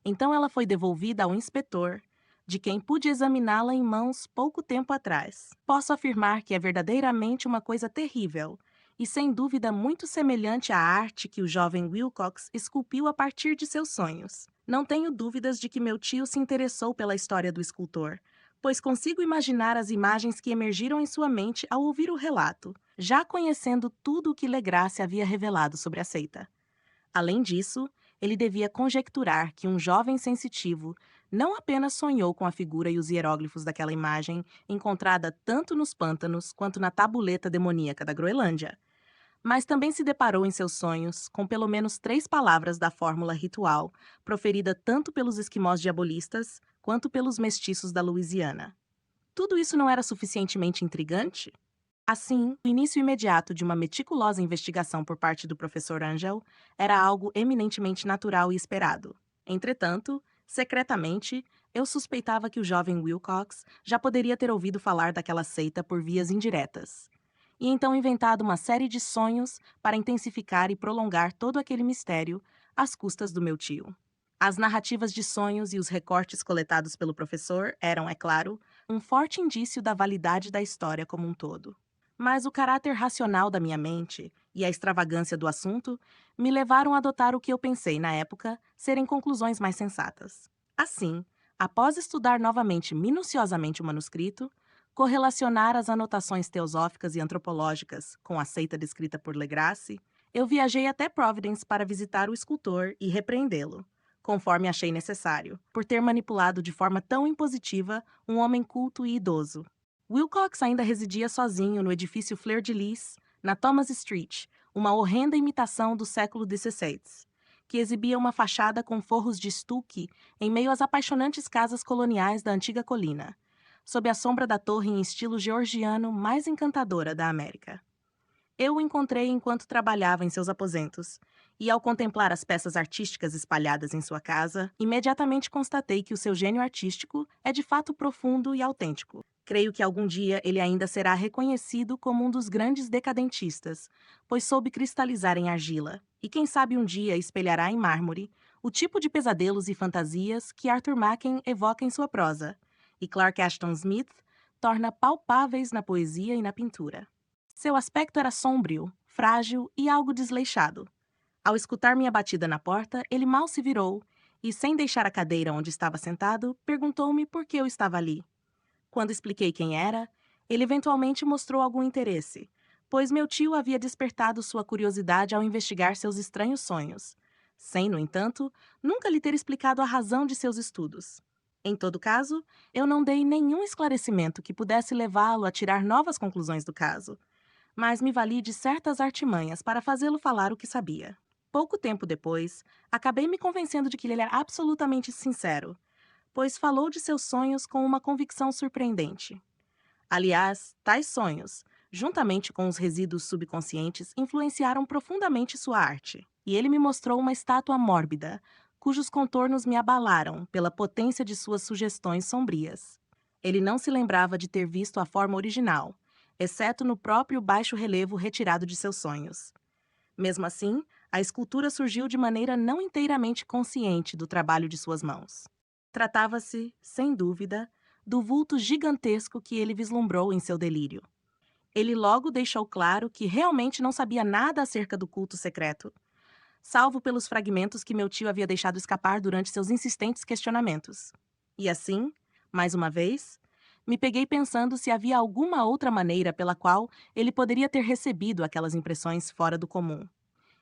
Então ela foi devolvida ao inspetor, de quem pude examiná-la em mãos pouco tempo atrás. Posso afirmar que é verdadeiramente uma coisa terrível, e sem dúvida muito semelhante à arte que o jovem Wilcox esculpiu a partir de seus sonhos. Não tenho dúvidas de que meu tio se interessou pela história do escultor, pois consigo imaginar as imagens que emergiram em sua mente ao ouvir o relato, já conhecendo tudo o que Legrasse havia revelado sobre a seita. Além disso, ele devia conjecturar que um jovem sensitivo não apenas sonhou com a figura e os hieróglifos daquela imagem encontrada tanto nos pântanos quanto na tabuleta demoníaca da Groenlândia, Mas também se deparou em seus sonhos com pelo menos 3 palavras da fórmula ritual, proferida tanto pelos esquimós diabolistas quanto pelos mestiços da Louisiana. Tudo isso não era suficientemente intrigante? Assim, o início imediato de uma meticulosa investigação por parte do professor Angel era algo eminentemente natural e esperado. Entretanto, secretamente, eu suspeitava que o jovem Wilcox já poderia ter ouvido falar daquela seita por vias indiretas, e então inventado uma série de sonhos para intensificar e prolongar todo aquele mistério às custas do meu tio. As narrativas de sonhos e os recortes coletados pelo professor eram, é claro, um forte indício da validade da história como um todo. Mas o caráter racional da minha mente e a extravagância do assunto me levaram a adotar o que eu pensei, na época, serem conclusões mais sensatas. Assim, após estudar novamente minuciosamente o manuscrito, correlacionar as anotações teosóficas e antropológicas com a seita descrita por Legrasse, eu viajei até Providence para visitar o escultor e repreendê-lo, conforme achei necessário, por ter manipulado de forma tão impositiva um homem culto e idoso. Wilcox ainda residia sozinho no edifício Fleur-de-Lis, na Thomas Street, uma horrenda imitação do século XVI, que exibia uma fachada com forros de estuque em meio às apaixonantes casas coloniais da antiga colina, sob a sombra da torre em estilo georgiano mais encantadora da América. Eu o encontrei enquanto trabalhava em seus aposentos, e ao contemplar as peças artísticas espalhadas em sua casa, imediatamente constatei que o seu gênio artístico é de fato profundo e autêntico. Creio que algum dia ele ainda será reconhecido como um dos grandes decadentistas, pois soube cristalizar em argila, e quem sabe um dia espelhará em mármore o tipo de pesadelos e fantasias que Arthur Machen evoca em sua prosa, e Clark Ashton Smith torna palpáveis na poesia e na pintura. Seu aspecto era sombrio, frágil e algo desleixado. Ao escutar minha batida na porta, ele mal se virou e, sem deixar a cadeira onde estava sentado, perguntou-me por que eu estava ali. Quando expliquei quem era, ele eventualmente mostrou algum interesse, pois meu tio havia despertado sua curiosidade ao investigar seus estranhos sonhos, sem, no entanto, nunca lhe ter explicado a razão de seus estudos. Em todo caso, eu não dei nenhum esclarecimento que pudesse levá-lo a tirar novas conclusões do caso, mas me vali de certas artimanhas para fazê-lo falar o que sabia. Pouco tempo depois, acabei me convencendo de que ele era absolutamente sincero, pois falou de seus sonhos com uma convicção surpreendente. Aliás, tais sonhos, juntamente com os resíduos subconscientes, influenciaram profundamente sua arte, e ele me mostrou uma estátua mórbida, cujos contornos me abalaram pela potência de suas sugestões sombrias. Ele não se lembrava de ter visto a forma original, exceto no próprio baixo relevo retirado de seus sonhos. Mesmo assim, a escultura surgiu de maneira não inteiramente consciente do trabalho de suas mãos. Tratava-se, sem dúvida, do vulto gigantesco que ele vislumbrou em seu delírio. Ele logo deixou claro que realmente não sabia nada acerca do culto secreto, salvo pelos fragmentos que meu tio havia deixado escapar durante seus insistentes questionamentos. E assim, mais uma vez, me peguei pensando se havia alguma outra maneira pela qual ele poderia ter recebido aquelas impressões fora do comum.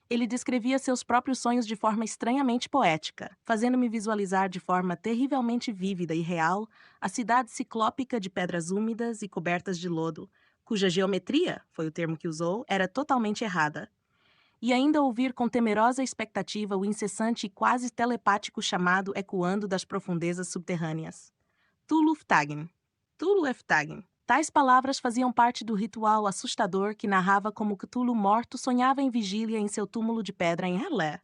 Ele descrevia seus próprios sonhos de forma estranhamente poética, fazendo-me visualizar de forma terrivelmente vívida e real a cidade ciclópica de pedras úmidas e cobertas de lodo, cuja geometria, foi o termo que usou, era totalmente errada. E ainda ouvir com temerosa expectativa o incessante e quase telepático chamado ecoando das profundezas subterrâneas. Tulu-Ftagn. Tulu-Ftagn. Tais palavras faziam parte do ritual assustador que narrava como Cthulhu morto sonhava em vigília em seu túmulo de pedra em Helé.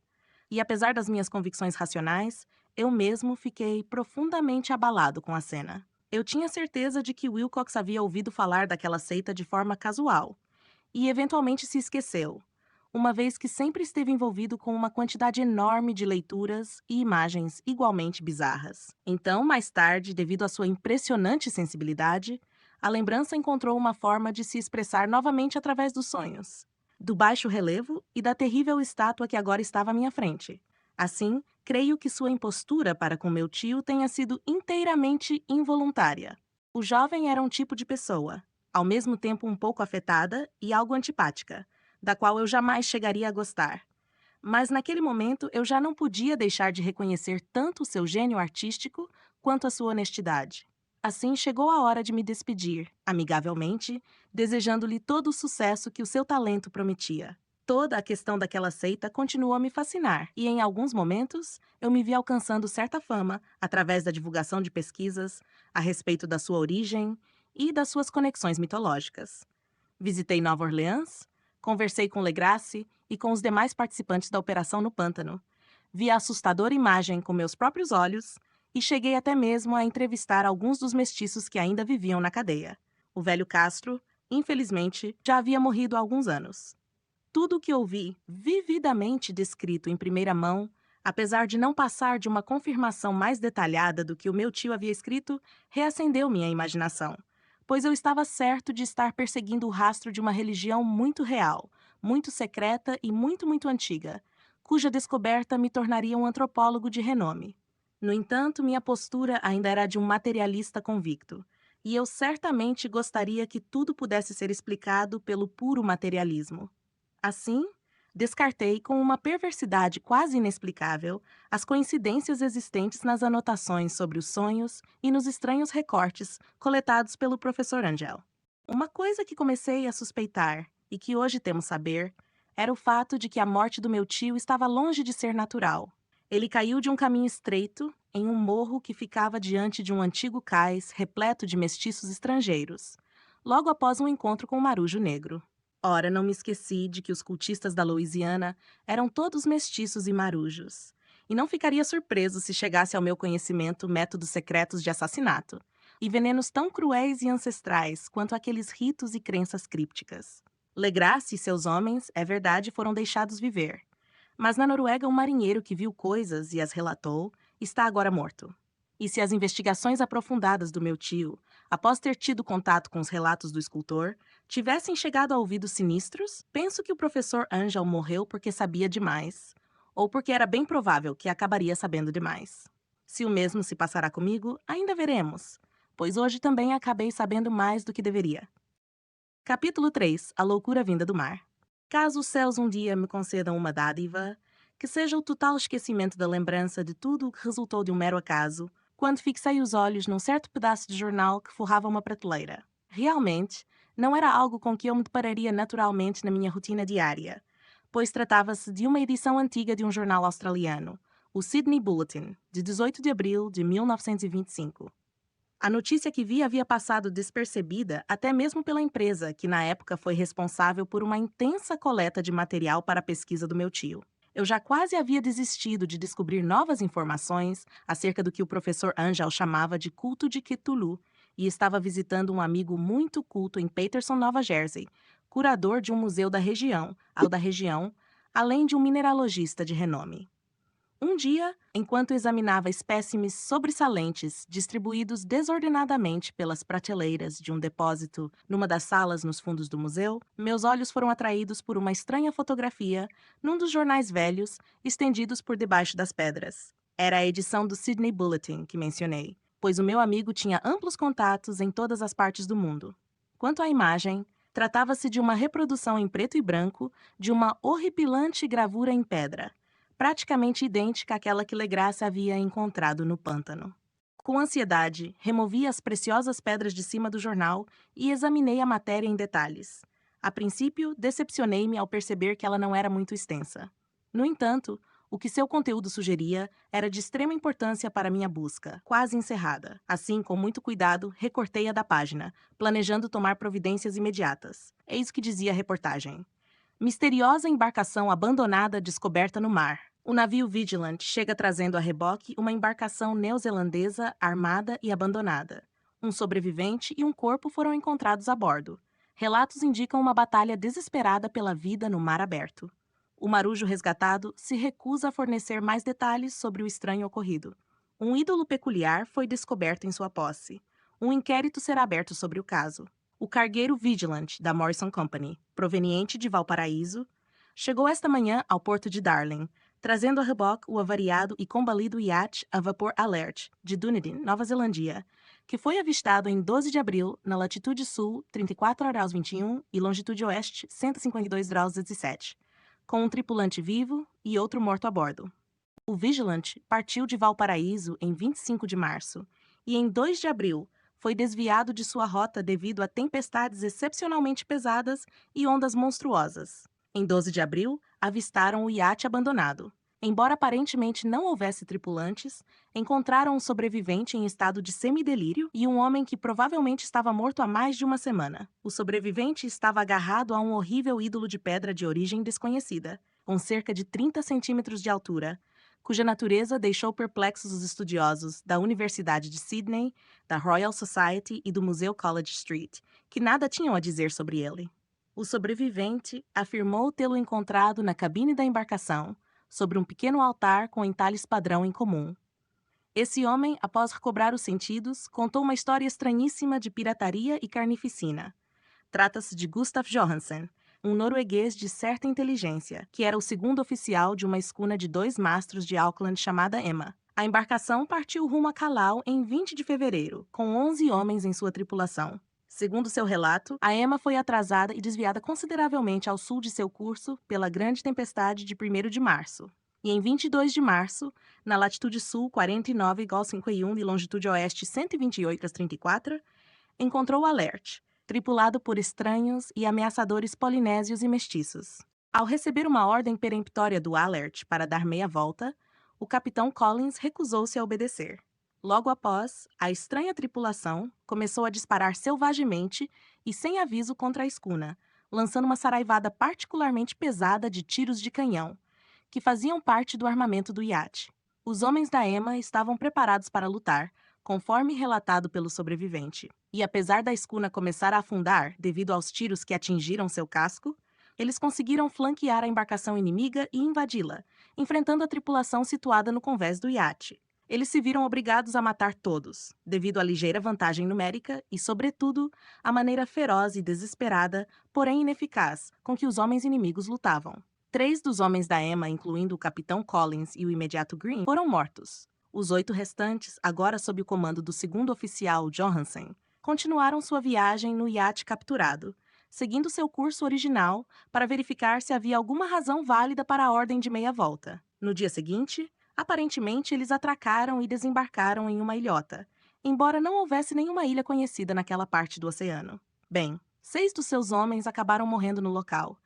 E apesar das minhas convicções racionais, eu mesmo fiquei profundamente abalado com a cena. Eu tinha certeza de que Wilcox havia ouvido falar daquela seita de forma casual, e eventualmente se esqueceu, uma vez que sempre esteve envolvido com uma quantidade enorme de leituras e imagens igualmente bizarras. Então, mais tarde, devido à sua impressionante sensibilidade, a lembrança encontrou uma forma de se expressar novamente através dos sonhos, do baixo relevo e da terrível estátua que agora estava à minha frente. Assim, creio que sua impostura para com meu tio tenha sido inteiramente involuntária. O jovem era um tipo de pessoa, ao mesmo tempo um pouco afetada e algo antipática, da qual eu jamais chegaria a gostar. Mas naquele momento eu já não podia deixar de reconhecer tanto o seu gênio artístico quanto a sua honestidade. Assim chegou a hora de me despedir, amigavelmente, desejando-lhe todo o sucesso que o seu talento prometia. Toda a questão daquela seita continuou a me fascinar, e em alguns momentos eu me vi alcançando certa fama através da divulgação de pesquisas a respeito da sua origem e das suas conexões mitológicas. Visitei Nova Orleans, conversei com Legrasse e com os demais participantes da operação no pântano. Vi a assustadora imagem com meus próprios olhos e cheguei até mesmo a entrevistar alguns dos mestiços que ainda viviam na cadeia. O velho Castro, infelizmente, já havia morrido há alguns anos. Tudo o que ouvi, vividamente descrito em primeira mão, apesar de não passar de uma confirmação mais detalhada do que o meu tio havia escrito, reacendeu minha imaginação, pois eu estava certo de estar perseguindo o rastro de uma religião muito real, muito secreta e muito antiga, cuja descoberta me tornaria um antropólogo de renome. No entanto, minha postura ainda era de um materialista convicto, e eu certamente gostaria que tudo pudesse ser explicado pelo puro materialismo. Assim, descartei com uma perversidade quase inexplicável as coincidências existentes nas anotações sobre os sonhos e nos estranhos recortes coletados pelo professor Angel. Uma coisa que comecei a suspeitar, e que hoje temos saber, era o fato de que a morte do meu tio estava longe de ser natural. Ele caiu de um caminho estreito em um morro que ficava diante de um antigo cais repleto de mestiços estrangeiros, logo após um encontro com o Marujo Negro. Ora, não me esqueci de que os cultistas da Louisiana eram todos mestiços e marujos. E não ficaria surpreso se chegasse ao meu conhecimento métodos secretos de assassinato, e venenos tão cruéis e ancestrais quanto aqueles ritos e crenças crípticas. Legrasse e seus homens, é verdade, foram deixados viver. Mas na Noruega, um marinheiro que viu coisas e as relatou está agora morto. E se as investigações aprofundadas do meu tio, após ter tido contato com os relatos do escultor, tivessem chegado a ouvidos sinistros, penso que o professor Angel morreu porque sabia demais, ou porque era bem provável que acabaria sabendo demais. Se o mesmo se passará comigo, ainda veremos, pois hoje também acabei sabendo mais do que deveria. Capítulo 3. A loucura vinda do mar. Caso os céus um dia me concedam uma dádiva, que seja o total esquecimento da lembrança de tudo o que resultou de um mero acaso, quando fixei os olhos num certo pedaço de jornal que forrava uma prateleira. Realmente, não era algo com que eu me depararia naturalmente na minha rotina diária, pois tratava-se de uma edição antiga de um jornal australiano, o Sydney Bulletin, de 18 de abril de 1925. A notícia que vi havia passado despercebida até mesmo pela empresa, que na época foi responsável por uma intensa coleta de material para a pesquisa do meu tio. Eu já quase havia desistido de descobrir novas informações acerca do que o professor Angel chamava de culto de Cthulhu, e estava visitando um amigo muito culto em Paterson, Nova Jersey, curador de um museu da região, além de um mineralogista de renome. Um dia, enquanto examinava espécimes sobressalentes distribuídos desordenadamente pelas prateleiras de um depósito numa das salas nos fundos do museu, meus olhos foram atraídos por uma estranha fotografia num dos jornais velhos estendidos por debaixo das pedras. Era a edição do Sydney Bulletin que mencionei, pois o meu amigo tinha amplos contatos em todas as partes do mundo. Quanto à imagem, tratava-se de uma reprodução em preto e branco de uma horripilante gravura em pedra, praticamente idêntica àquela que Legrasse havia encontrado no pântano. Com ansiedade, removi as preciosas pedras de cima do jornal e examinei a matéria em detalhes. A princípio, decepcionei-me ao perceber que ela não era muito extensa. No entanto, o que seu conteúdo sugeria era de extrema importância para minha busca, quase encerrada. Assim, com muito cuidado, recortei-a da página, planejando tomar providências imediatas. Eis o que dizia a reportagem. Misteriosa embarcação abandonada descoberta no mar. O navio Vigilant chega trazendo a reboque uma embarcação neozelandesa armada e abandonada. Um sobrevivente e um corpo foram encontrados a bordo. Relatos indicam uma batalha desesperada pela vida no mar aberto. O marujo resgatado se recusa a fornecer mais detalhes sobre o estranho ocorrido. Um ídolo peculiar foi descoberto em sua posse. Um inquérito será aberto sobre o caso. O cargueiro Vigilant, da Morrison Company, proveniente de Valparaíso, chegou esta manhã ao porto de Darling, trazendo a reboque o avariado e combalido iate a vapor Alert, de Dunedin, Nova Zelândia, que foi avistado em 12 de abril na latitude sul 34 graus 21 e longitude oeste 152 graus 17, com um tripulante vivo e outro morto a bordo. O Vigilant partiu de Valparaíso em 25 de março e em 2 de abril foi desviado de sua rota devido a tempestades excepcionalmente pesadas e ondas monstruosas. Em 12 de abril, avistaram o iate abandonado. Embora aparentemente não houvesse tripulantes, encontraram um sobrevivente em estado de semidelírio e um homem que provavelmente estava morto há mais de uma semana. O sobrevivente estava agarrado a um horrível ídolo de pedra de origem desconhecida, com cerca de 30 centímetros de altura, cuja natureza deixou perplexos os estudiosos da Universidade de Sydney, da Royal Society e do Museu College Street, que nada tinham a dizer sobre ele. O sobrevivente afirmou tê-lo encontrado na cabine da embarcação, sobre um pequeno altar com entalhes padrão em comum. Esse homem, após recobrar os sentidos, contou uma história estranhíssima de pirataria e carnificina. Trata-se de Gustaf Johansen, um norueguês de certa inteligência, que era o segundo oficial de uma escuna de 2 mastros de Auckland chamada Emma. A embarcação partiu rumo a Callao em 20 de fevereiro, com 11 homens em sua tripulação. Segundo seu relato, a Emma foi atrasada e desviada consideravelmente ao sul de seu curso pela grande tempestade de 1º de março. E em 22 de março, na latitude sul 49,51 e longitude oeste 128,34, encontrou o Alert, tripulado por estranhos e ameaçadores polinésios e mestiços. Ao receber uma ordem peremptória do Alert para dar meia volta, o capitão Collins recusou-se a obedecer. Logo após, a estranha tripulação começou a disparar selvagemente e sem aviso contra a escuna, lançando uma saraivada particularmente pesada de tiros de canhão, que faziam parte do armamento do iate. Os homens da Emma estavam preparados para lutar, conforme relatado pelo sobrevivente. E apesar da escuna começar a afundar devido aos tiros que atingiram seu casco, eles conseguiram flanquear a embarcação inimiga e invadi-la, enfrentando a tripulação situada no convés do iate. Eles se viram obrigados a matar todos, devido à ligeira vantagem numérica e, sobretudo, à maneira feroz e desesperada, porém ineficaz, com que os homens inimigos lutavam. 3 dos homens da Emma, incluindo o capitão Collins e o imediato Green, foram mortos. Os 8 restantes, agora sob o comando do segundo oficial Johansen, continuaram sua viagem no iate capturado, seguindo seu curso original para verificar se havia alguma razão válida para a ordem de meia volta. No dia seguinte, aparentemente eles atracaram e desembarcaram em uma ilhota, embora não houvesse nenhuma ilha conhecida naquela parte do oceano. Bem, 6 dos seus homens acabaram morrendo no local,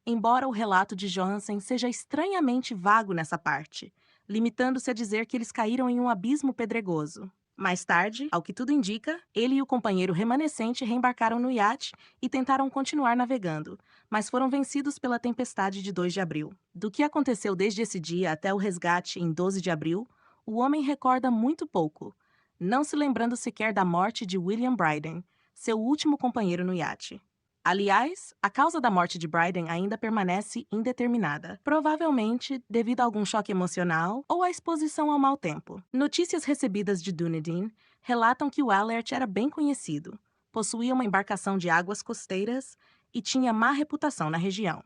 embora o relato de Johansen seja estranhamente vago nessa parte, limitando-se a dizer que eles caíram em um abismo pedregoso. Mais tarde, ao que tudo indica, ele e o companheiro remanescente reembarcaram no iate e tentaram continuar navegando, mas foram vencidos pela tempestade de 2 de abril. Do que aconteceu desde esse dia até o resgate em 12 de abril, o homem recorda muito pouco, não se lembrando sequer da morte de William Bryden, seu último companheiro no iate. Aliás, a causa da morte de Bryden ainda permanece indeterminada, provavelmente devido a algum choque emocional ou à exposição ao mau tempo. Notícias recebidas de Dunedin relatam que o Alert era bem conhecido, possuía uma embarcação de águas costeiras e tinha má reputação na região.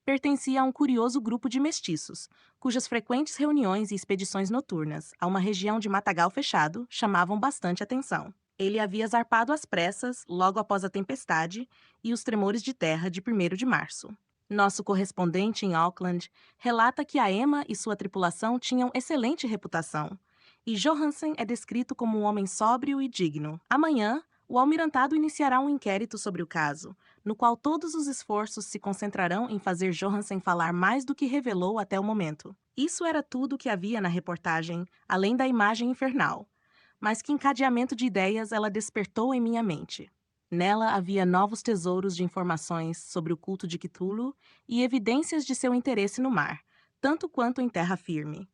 Pertencia a um curioso grupo de mestiços, cujas frequentes reuniões e expedições noturnas a uma região de matagal fechado chamavam bastante atenção. Ele havia zarpado às pressas logo após a tempestade e os tremores de terra de 1º de março. Nosso correspondente em Auckland relata que a Emma e sua tripulação tinham excelente reputação, e Johansen é descrito como um homem sóbrio e digno. Amanhã, o almirantado iniciará um inquérito sobre o caso, no qual todos os esforços se concentrarão em fazer Johansen falar mais do que revelou até o momento. Isso era tudo o que havia na reportagem, além da imagem infernal. Mas que encadeamento de ideias ela despertou em minha mente. Nela havia novos tesouros de informações sobre o culto de Cthulhu e evidências de seu interesse no mar, tanto quanto em terra firme.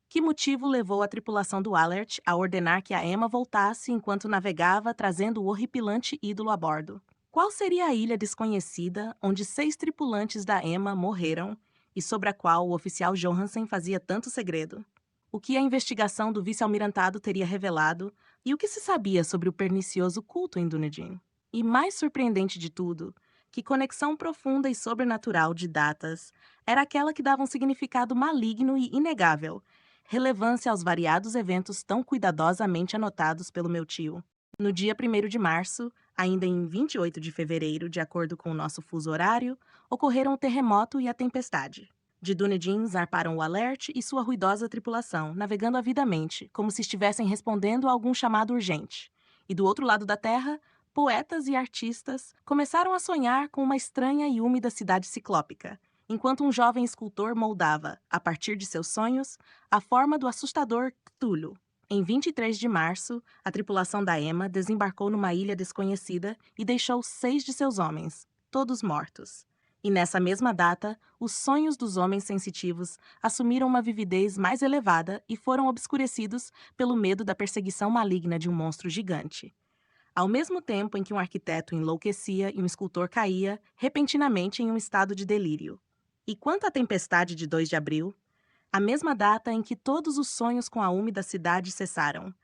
Que motivo levou a tripulação do Alert a ordenar que a Emma voltasse enquanto navegava trazendo o horripilante ídolo a bordo? Qual seria a ilha desconhecida onde 6 tripulantes da Emma morreram e sobre a qual o oficial Johansen fazia tanto segredo? O que a investigação do vice-almirantado teria revelado e o que se sabia sobre o pernicioso culto em Dunedin? E mais surpreendente de tudo, que conexão profunda e sobrenatural de datas era aquela que dava um significado maligno e inegável, relevância aos variados eventos tão cuidadosamente anotados pelo meu tio. No dia 1º de março, ainda em 28 de fevereiro, de acordo com o nosso fuso horário, ocorreram o terremoto e a tempestade. De Dunedin zarparam o Alert e sua ruidosa tripulação, navegando avidamente, como se estivessem respondendo a algum chamado urgente. E do outro lado da terra, poetas e artistas começaram a sonhar com uma estranha e úmida cidade ciclópica, enquanto um jovem escultor moldava, a partir de seus sonhos, a forma do assustador Cthulhu. Em 23 de março, a tripulação da Emma desembarcou numa ilha desconhecida e deixou 6 de seus homens, todos mortos. E nessa mesma data, os sonhos dos homens sensitivos assumiram uma vividez mais elevada e foram obscurecidos pelo medo da perseguição maligna de um monstro gigante. Ao mesmo tempo em que um arquiteto enlouquecia e um escultor caía, repentinamente em um estado de delírio. E quanto à tempestade de 2 de abril, a mesma data em que todos os sonhos com a úmida cidade cessaram,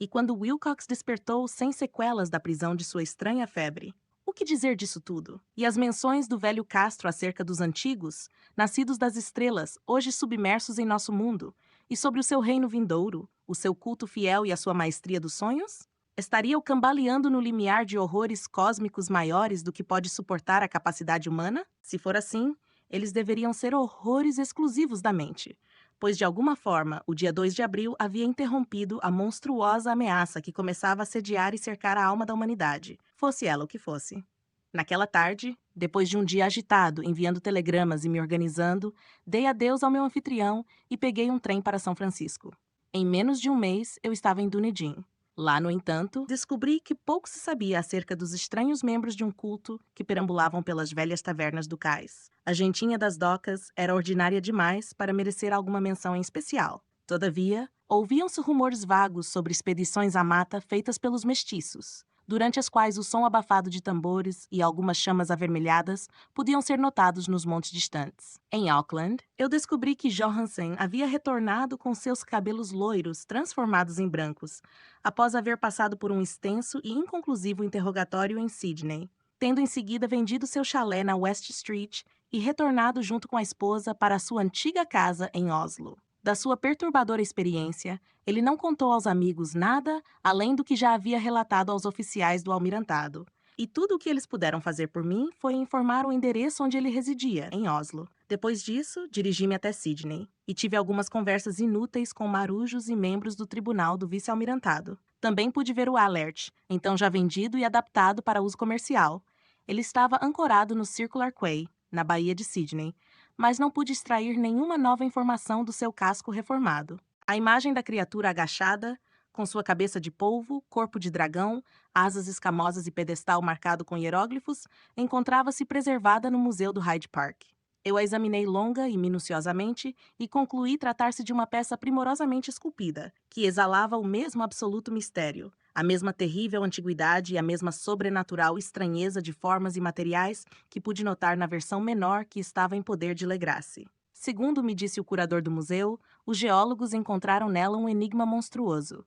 e quando Wilcox despertou sem sequelas da prisão de sua estranha febre. O que dizer disso tudo? E as menções do velho Castro acerca dos antigos, nascidos das estrelas, hoje submersos em nosso mundo, e sobre o seu reino vindouro, o seu culto fiel e a sua maestria dos sonhos? Estaria eu cambaleando no limiar de horrores cósmicos maiores do que pode suportar a capacidade humana? Se for assim, eles deveriam ser horrores exclusivos da mente, pois de alguma forma o dia 2 de abril havia interrompido a monstruosa ameaça que começava a assediar e cercar a alma da humanidade, fosse ela o que fosse. Naquela tarde, depois de um dia agitado, enviando telegramas e me organizando, dei adeus ao meu anfitrião e peguei um trem para São Francisco. Em menos de um mês, eu estava em Dunedin. Lá, no entanto, descobri que pouco se sabia acerca dos estranhos membros de um culto que perambulavam pelas velhas tavernas do cais. A gentinha das docas era ordinária demais para merecer alguma menção em especial. Todavia, ouviam-se rumores vagos sobre expedições à mata feitas pelos mestiços, durante as quais o som abafado de tambores e algumas chamas avermelhadas podiam ser notados nos montes distantes. Em Auckland, eu descobri que Johansen havia retornado com seus cabelos loiros transformados em brancos, após haver passado por um extenso e inconclusivo interrogatório em Sydney, tendo em seguida vendido seu chalé na West Street e retornado junto com a esposa para sua antiga casa em Oslo. Da sua perturbadora experiência, ele não contou aos amigos nada além do que já havia relatado aos oficiais do almirantado. E tudo o que eles puderam fazer por mim foi informar o endereço onde ele residia, em Oslo. Depois disso, dirigi-me até Sydney e tive algumas conversas inúteis com marujos e membros do tribunal do vice-almirantado. Também pude ver o Alert, então já vendido e adaptado para uso comercial. Ele estava ancorado no Circular Quay, na Baía de Sydney, mas não pude extrair nenhuma nova informação do seu casco reformado. A imagem da criatura agachada, com sua cabeça de polvo, corpo de dragão, asas escamosas e pedestal marcado com hieróglifos, encontrava-se preservada no Museu do Hyde Park. Eu a examinei longa e minuciosamente e concluí tratar-se de uma peça primorosamente esculpida, que exalava o mesmo absoluto mistério, a mesma terrível antiguidade e a mesma sobrenatural estranheza de formas e materiais que pude notar na versão menor que estava em poder de Legrasse. Segundo me disse o curador do museu, os geólogos encontraram nela um enigma monstruoso,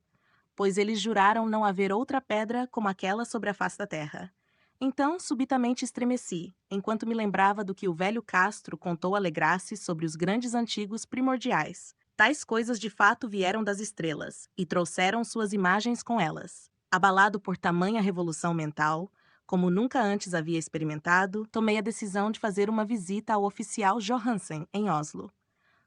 pois eles juraram não haver outra pedra como aquela sobre a face da terra. Então, subitamente estremeci, enquanto me lembrava do que o velho Castro contou a Legrasse sobre os grandes antigos primordiais. Tais coisas de fato vieram das estrelas, e trouxeram suas imagens com elas. Abalado por tamanha revolução mental, como nunca antes havia experimentado, tomei a decisão de fazer uma visita ao oficial Johansen, em Oslo.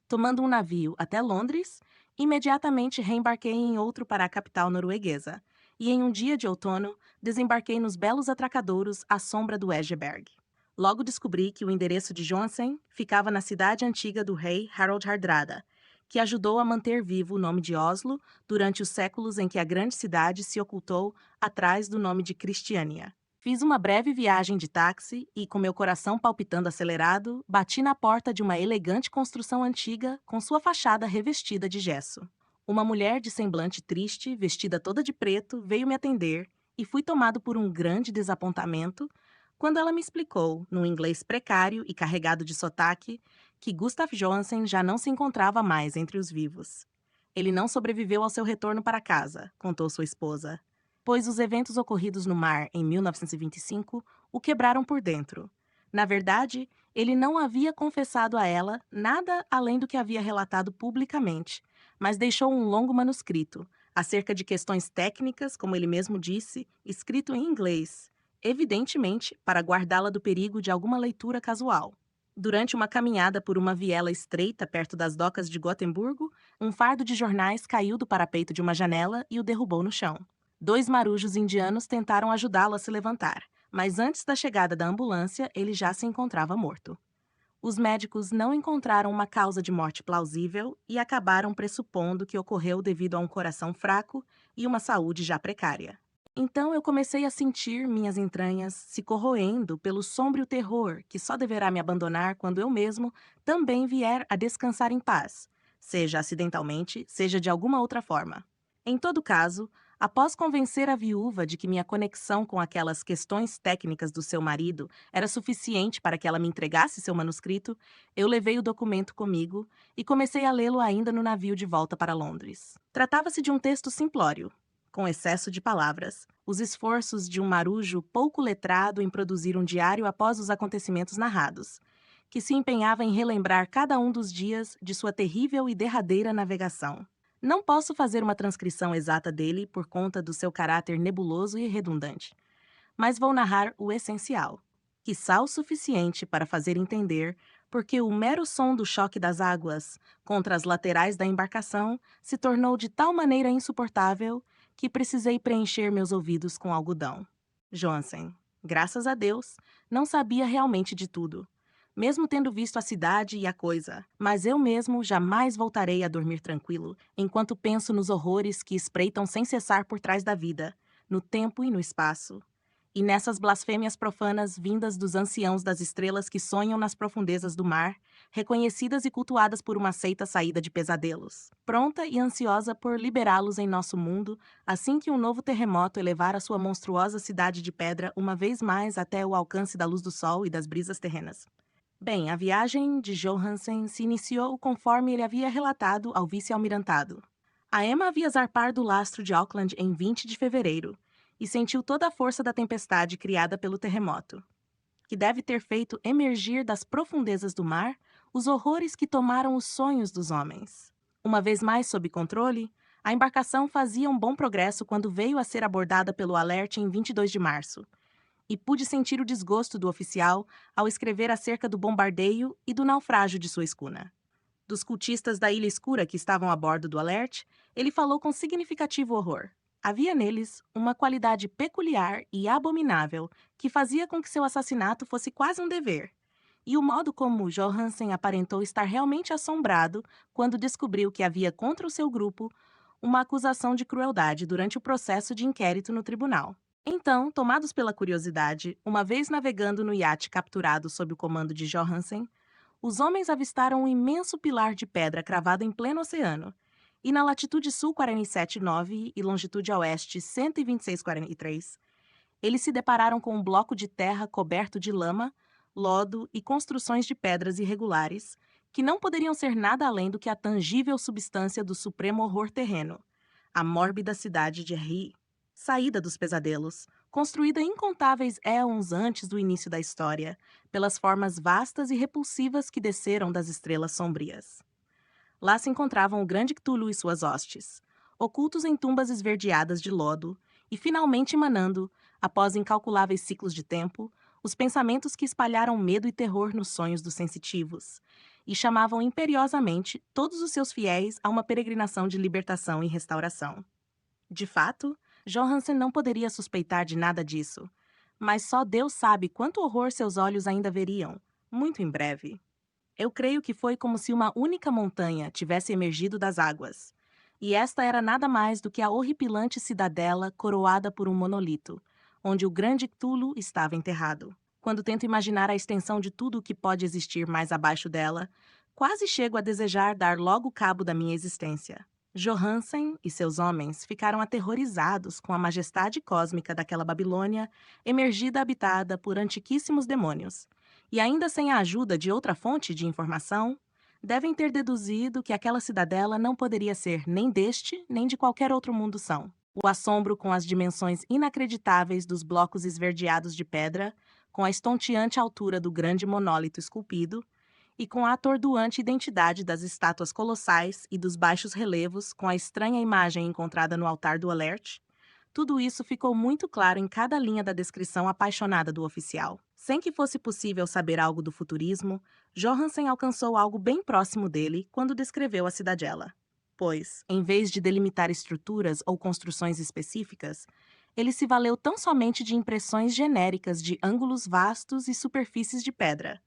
Tomando um navio até Londres, imediatamente reembarquei em outro para a capital norueguesa, e em um dia de outono, desembarquei nos belos atracadouros à sombra do Egeberg. Logo descobri que o endereço de Johansen ficava na cidade antiga do rei Harald Hardrada, que ajudou a manter vivo o nome de Oslo durante os séculos em que a grande cidade se ocultou atrás do nome de Cristiania. Fiz uma breve viagem de táxi e, com meu coração palpitando acelerado, bati na porta de uma elegante construção antiga com sua fachada revestida de gesso. Uma mulher de semblante triste, vestida toda de preto, veio me atender e fui tomado por um grande desapontamento quando ela me explicou, num inglês precário e carregado de sotaque, que Gustav Johansen já não se encontrava mais entre os vivos. Ele não sobreviveu ao seu retorno para casa, contou sua esposa, pois os eventos ocorridos no mar em 1925 o quebraram por dentro. Na verdade, ele não havia confessado a ela nada além do que havia relatado publicamente, mas deixou um longo manuscrito, acerca de questões técnicas, como ele mesmo disse, escrito em inglês, evidentemente para guardá-la do perigo de alguma leitura casual. Durante uma caminhada por uma viela estreita perto das docas de Gotemburgo, um fardo de jornais caiu do parapeito de uma janela e o derrubou no chão. 2 marujos indianos tentaram ajudá-lo a se levantar, mas antes da chegada da ambulância, ele já se encontrava morto. Os médicos não encontraram uma causa de morte plausível e acabaram pressupondo que ocorreu devido a um coração fraco e uma saúde já precária. Então eu comecei a sentir minhas entranhas se corroendo pelo sombrio terror que só deverá me abandonar quando eu mesmo também vier a descansar em paz, seja acidentalmente, seja de alguma outra forma. Em todo caso, após convencer a viúva de que minha conexão com aquelas questões técnicas do seu marido era suficiente para que ela me entregasse seu manuscrito, eu levei o documento comigo e comecei a lê-lo ainda no navio de volta para Londres. Tratava-se de um texto simplório, com excesso de palavras, os esforços de um marujo pouco letrado em produzir um diário após os acontecimentos narrados, que se empenhava em relembrar cada um dos dias de sua terrível e derradeira navegação. Não posso fazer uma transcrição exata dele por conta do seu caráter nebuloso e redundante, mas vou narrar o essencial, quiçá o suficiente para fazer entender porque o mero som do choque das águas contra as laterais da embarcação se tornou de tal maneira insuportável que precisei preencher meus ouvidos com algodão. Johansen, graças a Deus, não sabia realmente de tudo, mesmo tendo visto a cidade e a coisa, mas eu mesmo jamais voltarei a dormir tranquilo enquanto penso nos horrores que espreitam sem cessar por trás da vida, no tempo e no espaço, e nessas blasfêmias profanas vindas dos anciãos das estrelas que sonham nas profundezas do mar, reconhecidas e cultuadas por uma seita saída de pesadelos, pronta e ansiosa por liberá-los em nosso mundo, assim que um novo terremoto elevar a sua monstruosa cidade de pedra uma vez mais até o alcance da luz do sol e das brisas terrenas. Bem, a viagem de Johansen se iniciou conforme ele havia relatado ao vice-almirantado. A Emma havia zarpar do lastro de Auckland em 20 de fevereiro e sentiu toda a força da tempestade criada pelo terremoto, que deve ter feito emergir das profundezas do mar os horrores que tomaram os sonhos dos homens. Uma vez mais sob controle, a embarcação fazia um bom progresso quando veio a ser abordada pelo Alert em 22 de março, e pude sentir o desgosto do oficial ao escrever acerca do bombardeio e do naufrágio de sua escuna. Dos cultistas da Ilha Escura que estavam a bordo do Alert, ele falou com significativo horror. Havia neles uma qualidade peculiar e abominável que fazia com que seu assassinato fosse quase um dever. E o modo como Johansen aparentou estar realmente assombrado quando descobriu que havia contra o seu grupo uma acusação de crueldade durante o processo de inquérito no tribunal. Então, tomados pela curiosidade, uma vez navegando no iate capturado sob o comando de Johansen, os homens avistaram um imenso pilar de pedra cravado em pleno oceano, e na latitude sul 47,9 e longitude a oeste 126,43, eles se depararam com um bloco de terra coberto de lama, lodo e construções de pedras irregulares, que não poderiam ser nada além do que a tangível substância do supremo horror terreno, a mórbida cidade de Ri, saída dos pesadelos, construída incontáveis éons antes do início da história, pelas formas vastas e repulsivas que desceram das estrelas sombrias. Lá se encontravam o grande Cthulhu e suas hostes, ocultos em tumbas esverdeadas de lodo, e finalmente emanando, após incalculáveis ciclos de tempo, os pensamentos que espalharam medo e terror nos sonhos dos sensitivos, e chamavam imperiosamente todos os seus fiéis a uma peregrinação de libertação e restauração. De fato, Johansen não poderia suspeitar de nada disso, mas só Deus sabe quanto horror seus olhos ainda veriam, muito em breve. Eu creio que foi como se uma única montanha tivesse emergido das águas, e esta era nada mais do que a horripilante cidadela coroada por um monolito, onde o grande Cthulhu estava enterrado. Quando tento imaginar a extensão de tudo o que pode existir mais abaixo dela, quase chego a desejar dar logo cabo da minha existência. Johansen e seus homens ficaram aterrorizados com a majestade cósmica daquela Babilônia emergida habitada por antiquíssimos demônios, e ainda sem a ajuda de outra fonte de informação, devem ter deduzido que aquela cidadela não poderia ser nem deste nem de qualquer outro mundo são. O assombro com as dimensões inacreditáveis dos blocos esverdeados de pedra, com a estonteante altura do grande monólito esculpido, e com a atordoante identidade das estátuas colossais e dos baixos relevos com a estranha imagem encontrada no altar do Alert, tudo isso ficou muito claro em cada linha da descrição apaixonada do oficial. Sem que fosse possível saber algo do futurismo, Johansen alcançou algo bem próximo dele quando descreveu a cidadela. Pois, em vez de delimitar estruturas ou construções específicas, ele se valeu tão somente de impressões genéricas de ângulos vastos e superfícies de pedra.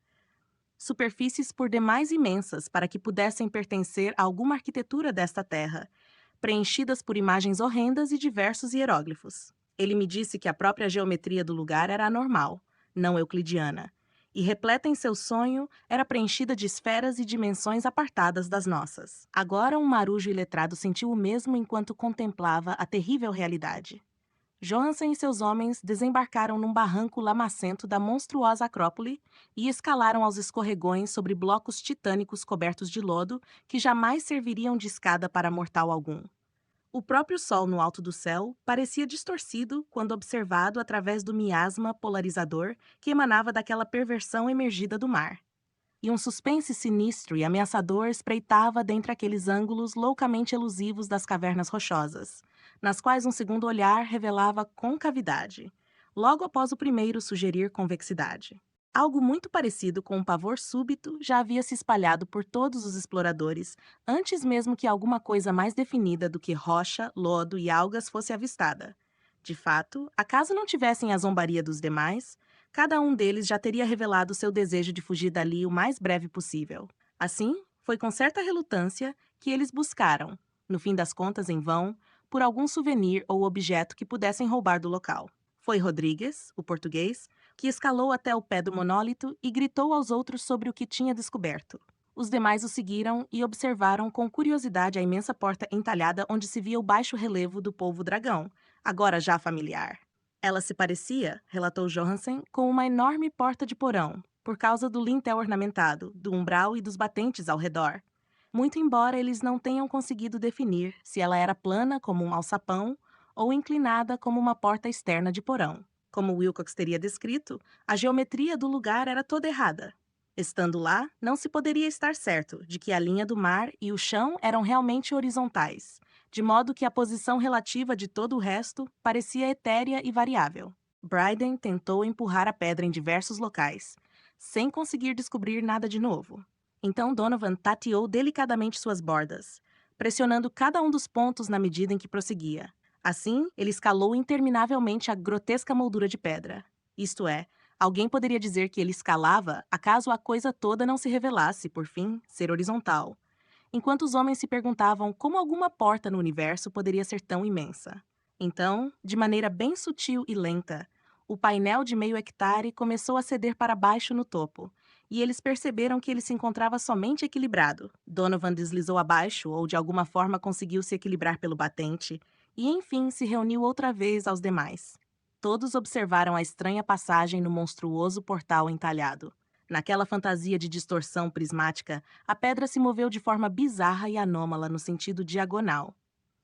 superfícies por demais imensas para que pudessem pertencer a alguma arquitetura desta terra, preenchidas por imagens horrendas e diversos hieróglifos. Ele me disse que a própria geometria do lugar era anormal, não euclidiana, e repleta em seu sonho era preenchida de esferas e dimensões apartadas das nossas. Agora um marujo iletrado sentiu o mesmo enquanto contemplava a terrível realidade. Johansen e seus homens desembarcaram num barranco lamacento da monstruosa acrópole e escalaram aos escorregões sobre blocos titânicos cobertos de lodo que jamais serviriam de escada para mortal algum. O próprio sol no alto do céu parecia distorcido quando observado através do miasma polarizador que emanava daquela perversão emergida do mar. E um suspense sinistro e ameaçador espreitava dentre aqueles ângulos loucamente elusivos das cavernas rochosas, nas quais um segundo olhar revelava concavidade, logo após o primeiro sugerir convexidade. Algo muito parecido com um pavor súbito já havia se espalhado por todos os exploradores antes mesmo que alguma coisa mais definida do que rocha, lodo e algas fosse avistada. De fato, acaso não tivessem a zombaria dos demais, cada um deles já teria revelado seu desejo de fugir dali o mais breve possível. Assim, foi com certa relutância que eles buscaram, no fim das contas em vão, por algum souvenir ou objeto que pudessem roubar do local. Foi Rodrigues, o português, que escalou até o pé do monólito e gritou aos outros sobre o que tinha descoberto. Os demais o seguiram e observaram com curiosidade a imensa porta entalhada onde se via o baixo relevo do polvo dragão, agora já familiar. Ela se parecia, relatou Johansen, com uma enorme porta de porão, por causa do lintel ornamentado, do umbral e dos batentes ao redor. Muito embora eles não tenham conseguido definir se ela era plana como um alçapão ou inclinada como uma porta externa de porão. Como Wilcox teria descrito, a geometria do lugar era toda errada. Estando lá, não se poderia estar certo de que a linha do mar e o chão eram realmente horizontais, de modo que a posição relativa de todo o resto parecia etérea e variável. Bryden tentou empurrar a pedra em diversos locais, sem conseguir descobrir nada de novo. Então Donovan tateou delicadamente suas bordas, pressionando cada um dos pontos na medida em que prosseguia. Assim, ele escalou interminavelmente a grotesca moldura de pedra. Isto é, alguém poderia dizer que ele escalava acaso a coisa toda não se revelasse, por fim, ser horizontal, enquanto os homens se perguntavam como alguma porta no universo poderia ser tão imensa. Então, de maneira bem sutil e lenta, o painel de meio hectare começou a ceder para baixo no topo, e eles perceberam que ele se encontrava somente equilibrado. Donovan deslizou abaixo ou de alguma forma conseguiu se equilibrar pelo batente, e enfim se reuniu outra vez aos demais. Todos observaram a estranha passagem no monstruoso portal entalhado. Naquela fantasia de distorção prismática, a pedra se moveu de forma bizarra e anômala no sentido diagonal,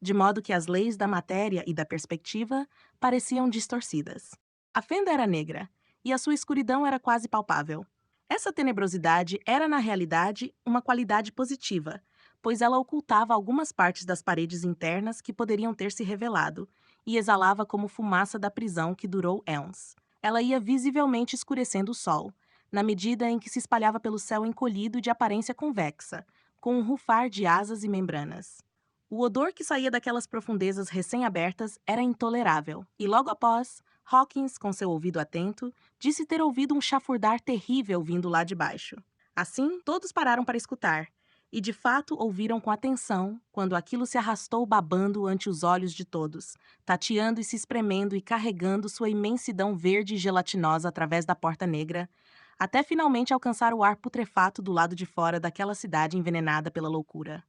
de modo que as leis da matéria e da perspectiva pareciam distorcidas. A fenda era negra, e a sua escuridão era quase palpável. Essa tenebrosidade era, na realidade, uma qualidade positiva, pois ela ocultava algumas partes das paredes internas que poderiam ter se revelado, e exalava como fumaça da prisão que durou éons. Ela ia visivelmente escurecendo o sol, na medida em que se espalhava pelo céu encolhido e de aparência convexa, com um rufar de asas e membranas. O odor que saía daquelas profundezas recém-abertas era intolerável, e logo após, Hawkins, com seu ouvido atento, disse ter ouvido um chafurdar terrível vindo lá de baixo. Assim, todos pararam para escutar, e de fato ouviram com atenção quando aquilo se arrastou babando ante os olhos de todos, tateando e se espremendo e carregando sua imensidão verde e gelatinosa através da porta negra, até finalmente alcançar o ar putrefato do lado de fora daquela cidade envenenada pela loucura.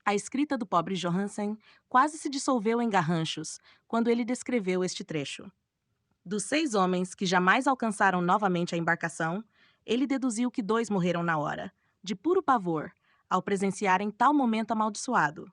A escrita do pobre Johansen quase se dissolveu em garranchos quando ele descreveu este trecho. Dos 6 homens que jamais alcançaram novamente a embarcação, ele deduziu que 2 morreram na hora, de puro pavor, ao presenciarem tal momento amaldiçoado.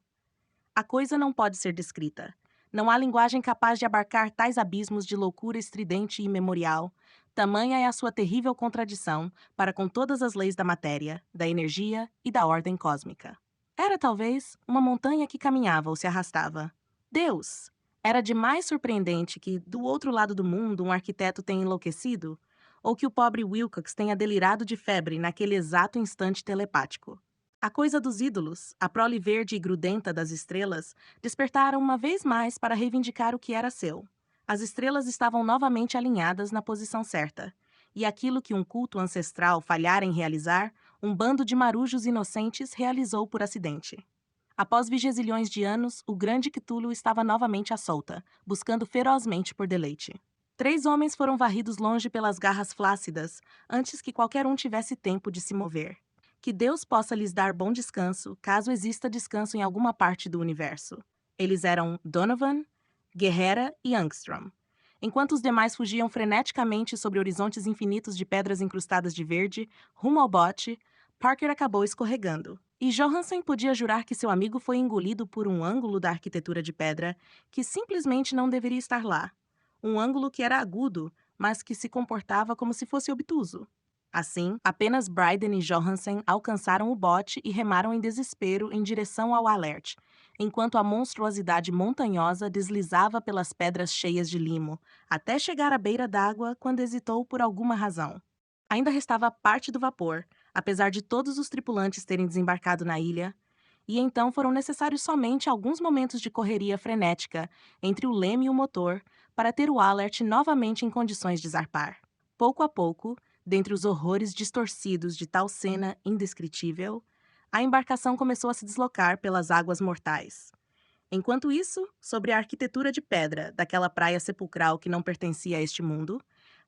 A coisa não pode ser descrita. Não há linguagem capaz de abarcar tais abismos de loucura estridente e imemorial. Tamanha é a sua terrível contradição para com todas as leis da matéria, da energia e da ordem cósmica. Era, talvez, uma montanha que caminhava ou se arrastava. Deus! Era demais surpreendente que, do outro lado do mundo, um arquiteto tenha enlouquecido, ou que o pobre Wilcox tenha delirado de febre naquele exato instante telepático. A coisa dos ídolos, a prole verde e grudenta das estrelas, despertaram uma vez mais para reivindicar o que era seu. As estrelas estavam novamente alinhadas na posição certa, e aquilo que um culto ancestral falhara em realizar, um bando de marujos inocentes realizou por acidente. Após vigésilhões de anos, o grande Cthulhu estava novamente à solta, buscando ferozmente por deleite. 3 homens foram varridos longe pelas garras flácidas, antes que qualquer um tivesse tempo de se mover. Que Deus possa lhes dar bom descanso, caso exista descanso em alguma parte do universo. Eles eram Donovan, Guerrera e Angstrom. Enquanto os demais fugiam freneticamente sobre horizontes infinitos de pedras incrustadas de verde, rumo ao bote, Parker acabou escorregando. E Johansen podia jurar que seu amigo foi engolido por um ângulo da arquitetura de pedra que simplesmente não deveria estar lá. Um ângulo que era agudo, mas que se comportava como se fosse obtuso. Assim, apenas Bryden e Johansen alcançaram o bote e remaram em desespero em direção ao Alert, enquanto a monstruosidade montanhosa deslizava pelas pedras cheias de limo, até chegar à beira d'água quando hesitou por alguma razão. Ainda restava parte do vapor, apesar de todos os tripulantes terem desembarcado na ilha, e então foram necessários somente alguns momentos de correria frenética entre o leme e o motor para ter o Alert novamente em condições de zarpar. Pouco a pouco, dentre os horrores distorcidos de tal cena indescritível, a embarcação começou a se deslocar pelas águas mortais. Enquanto isso, sobre a arquitetura de pedra daquela praia sepulcral que não pertencia a este mundo,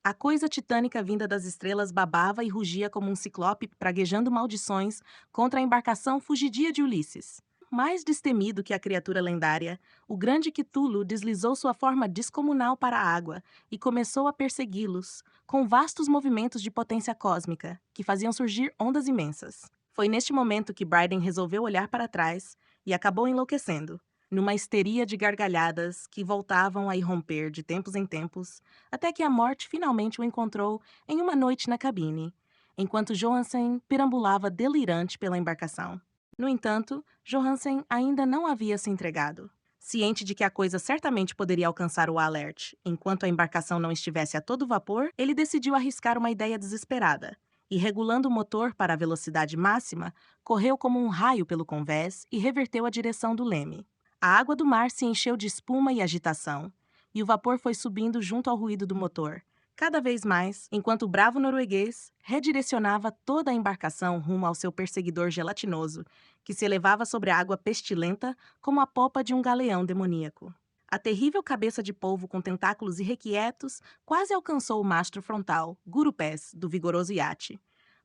a coisa titânica vinda das estrelas babava e rugia como um ciclope praguejando maldições contra a embarcação fugidia de Ulisses. Mais destemido que a criatura lendária, o grande Cthulhu deslizou sua forma descomunal para a água e começou a persegui-los, com vastos movimentos de potência cósmica, que faziam surgir ondas imensas. Foi neste momento que Bryden resolveu olhar para trás e acabou enlouquecendo, numa histeria de gargalhadas que voltavam a irromper de tempos em tempos, até que a morte finalmente o encontrou em uma noite na cabine, enquanto Johansen perambulava delirante pela embarcação. No entanto, Johansen ainda não havia se entregado. Ciente de que a coisa certamente poderia alcançar o Alert enquanto a embarcação não estivesse a todo vapor, ele decidiu arriscar uma ideia desesperada. E, regulando o motor para a velocidade máxima, correu como um raio pelo convés e reverteu a direção do leme. A água do mar se encheu de espuma e agitação, e o vapor foi subindo junto ao ruído do motor, cada vez mais, enquanto o bravo norueguês redirecionava toda a embarcação rumo ao seu perseguidor gelatinoso, que se elevava sobre a água pestilenta como a popa de um galeão demoníaco. A terrível cabeça de polvo com tentáculos irrequietos quase alcançou o mastro frontal, Gurupés, do vigoroso iate.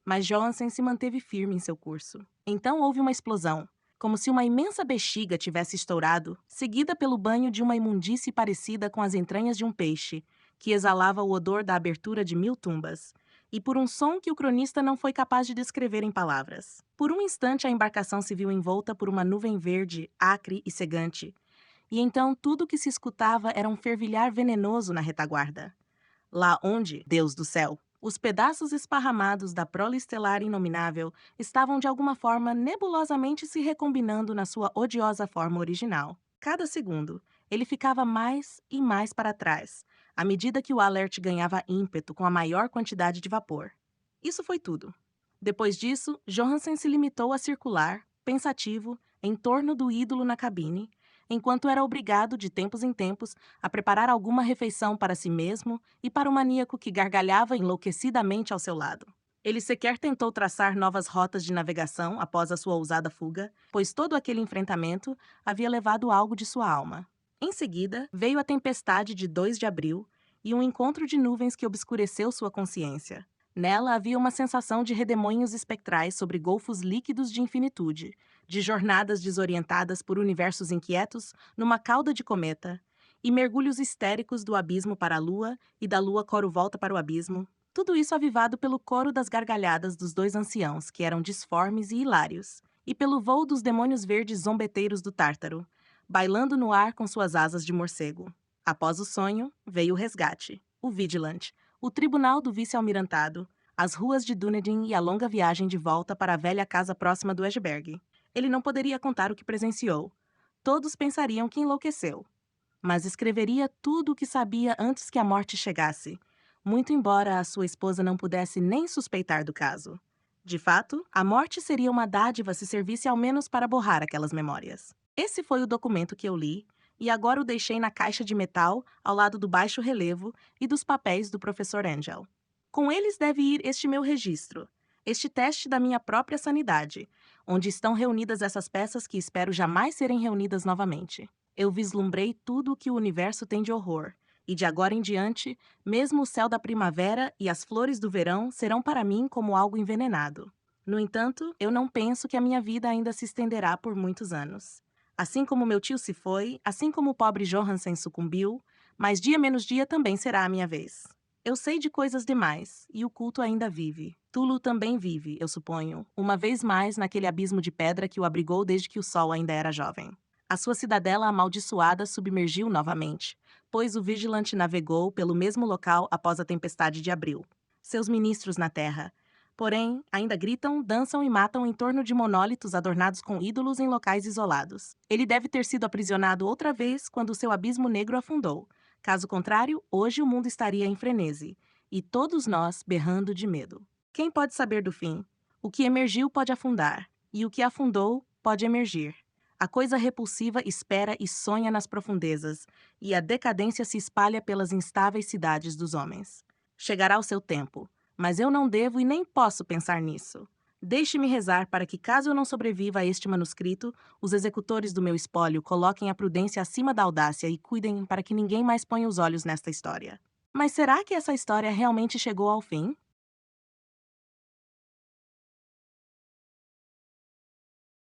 Mas Johansen se manteve firme em seu curso. Então houve uma explosão, como se uma imensa bexiga tivesse estourado, seguida pelo banho de uma imundície parecida com as entranhas de um peixe, que exalava o odor da abertura de 1000 tumbas, e por um som que o cronista não foi capaz de descrever em palavras. Por um instante a embarcação se viu envolta por uma nuvem verde, acre e cegante, e então tudo o que se escutava era um fervilhar venenoso na retaguarda. Lá onde, Deus do céu, os pedaços esparramados da prole estelar inominável estavam de alguma forma nebulosamente se recombinando na sua odiosa forma original. Cada segundo, ele ficava mais e mais para trás, à medida que o Alert ganhava ímpeto com a maior quantidade de vapor. Isso foi tudo. Depois disso, Johansen se limitou a circular, pensativo, em torno do ídolo na cabine, enquanto era obrigado, de tempos em tempos, a preparar alguma refeição para si mesmo e para o maníaco que gargalhava enlouquecidamente ao seu lado. Ele sequer tentou traçar novas rotas de navegação após a sua ousada fuga, pois todo aquele enfrentamento havia levado algo de sua alma. Em seguida, veio a tempestade de 2 de abril e um encontro de nuvens que obscureceu sua consciência. Nela havia uma sensação de redemoinhos espectrais sobre golfos líquidos de infinitude, de jornadas desorientadas por universos inquietos numa cauda de cometa, e mergulhos histéricos do abismo para a lua e da lua coro volta para o abismo, tudo isso avivado pelo coro das gargalhadas dos 2 anciãos, que eram disformes e hilários, e pelo voo dos demônios verdes zombeteiros do Tártaro, bailando no ar com suas asas de morcego. Após o sonho, veio o resgate, o Vigilant, o tribunal do vice-almirantado, as ruas de Dunedin e a longa viagem de volta para a velha casa próxima do Esberg. Ele não poderia contar o que presenciou. Todos pensariam que enlouqueceu. Mas escreveria tudo o que sabia antes que a morte chegasse, muito embora a sua esposa não pudesse nem suspeitar do caso. De fato, a morte seria uma dádiva se servisse ao menos para borrar aquelas memórias. Esse foi o documento que eu li, e agora o deixei na caixa de metal ao lado do baixo relevo e dos papéis do professor Angel. Com eles deve ir este meu registro, este teste da minha própria sanidade, onde estão reunidas essas peças que espero jamais serem reunidas novamente. Eu vislumbrei tudo o que o universo tem de horror, e de agora em diante, mesmo o céu da primavera e as flores do verão serão para mim como algo envenenado. No entanto, eu não penso que a minha vida ainda se estenderá por muitos anos. Assim como meu tio se foi, assim como o pobre Johansen sucumbiu, mas dia menos dia também será a minha vez. Eu sei de coisas demais, e o culto ainda vive. Tulu também vive, eu suponho, uma vez mais naquele abismo de pedra que o abrigou desde que o sol ainda era jovem. A sua cidadela amaldiçoada submergiu novamente, pois o vigilante navegou pelo mesmo local após a tempestade de abril. Seus ministros na terra, porém, ainda gritam, dançam e matam em torno de monólitos adornados com ídolos em locais isolados. Ele deve ter sido aprisionado outra vez quando seu abismo negro afundou. Caso contrário, hoje o mundo estaria em frenesi, e todos nós berrando de medo. Quem pode saber do fim? O que emergiu pode afundar, e o que afundou pode emergir. A coisa repulsiva espera e sonha nas profundezas, e a decadência se espalha pelas instáveis cidades dos homens. Chegará o seu tempo, mas eu não devo e nem posso pensar nisso. Deixe-me rezar para que, caso eu não sobreviva a este manuscrito, os executores do meu espólio coloquem a prudência acima da audácia e cuidem para que ninguém mais ponha os olhos nesta história. Mas será que essa história realmente chegou ao fim?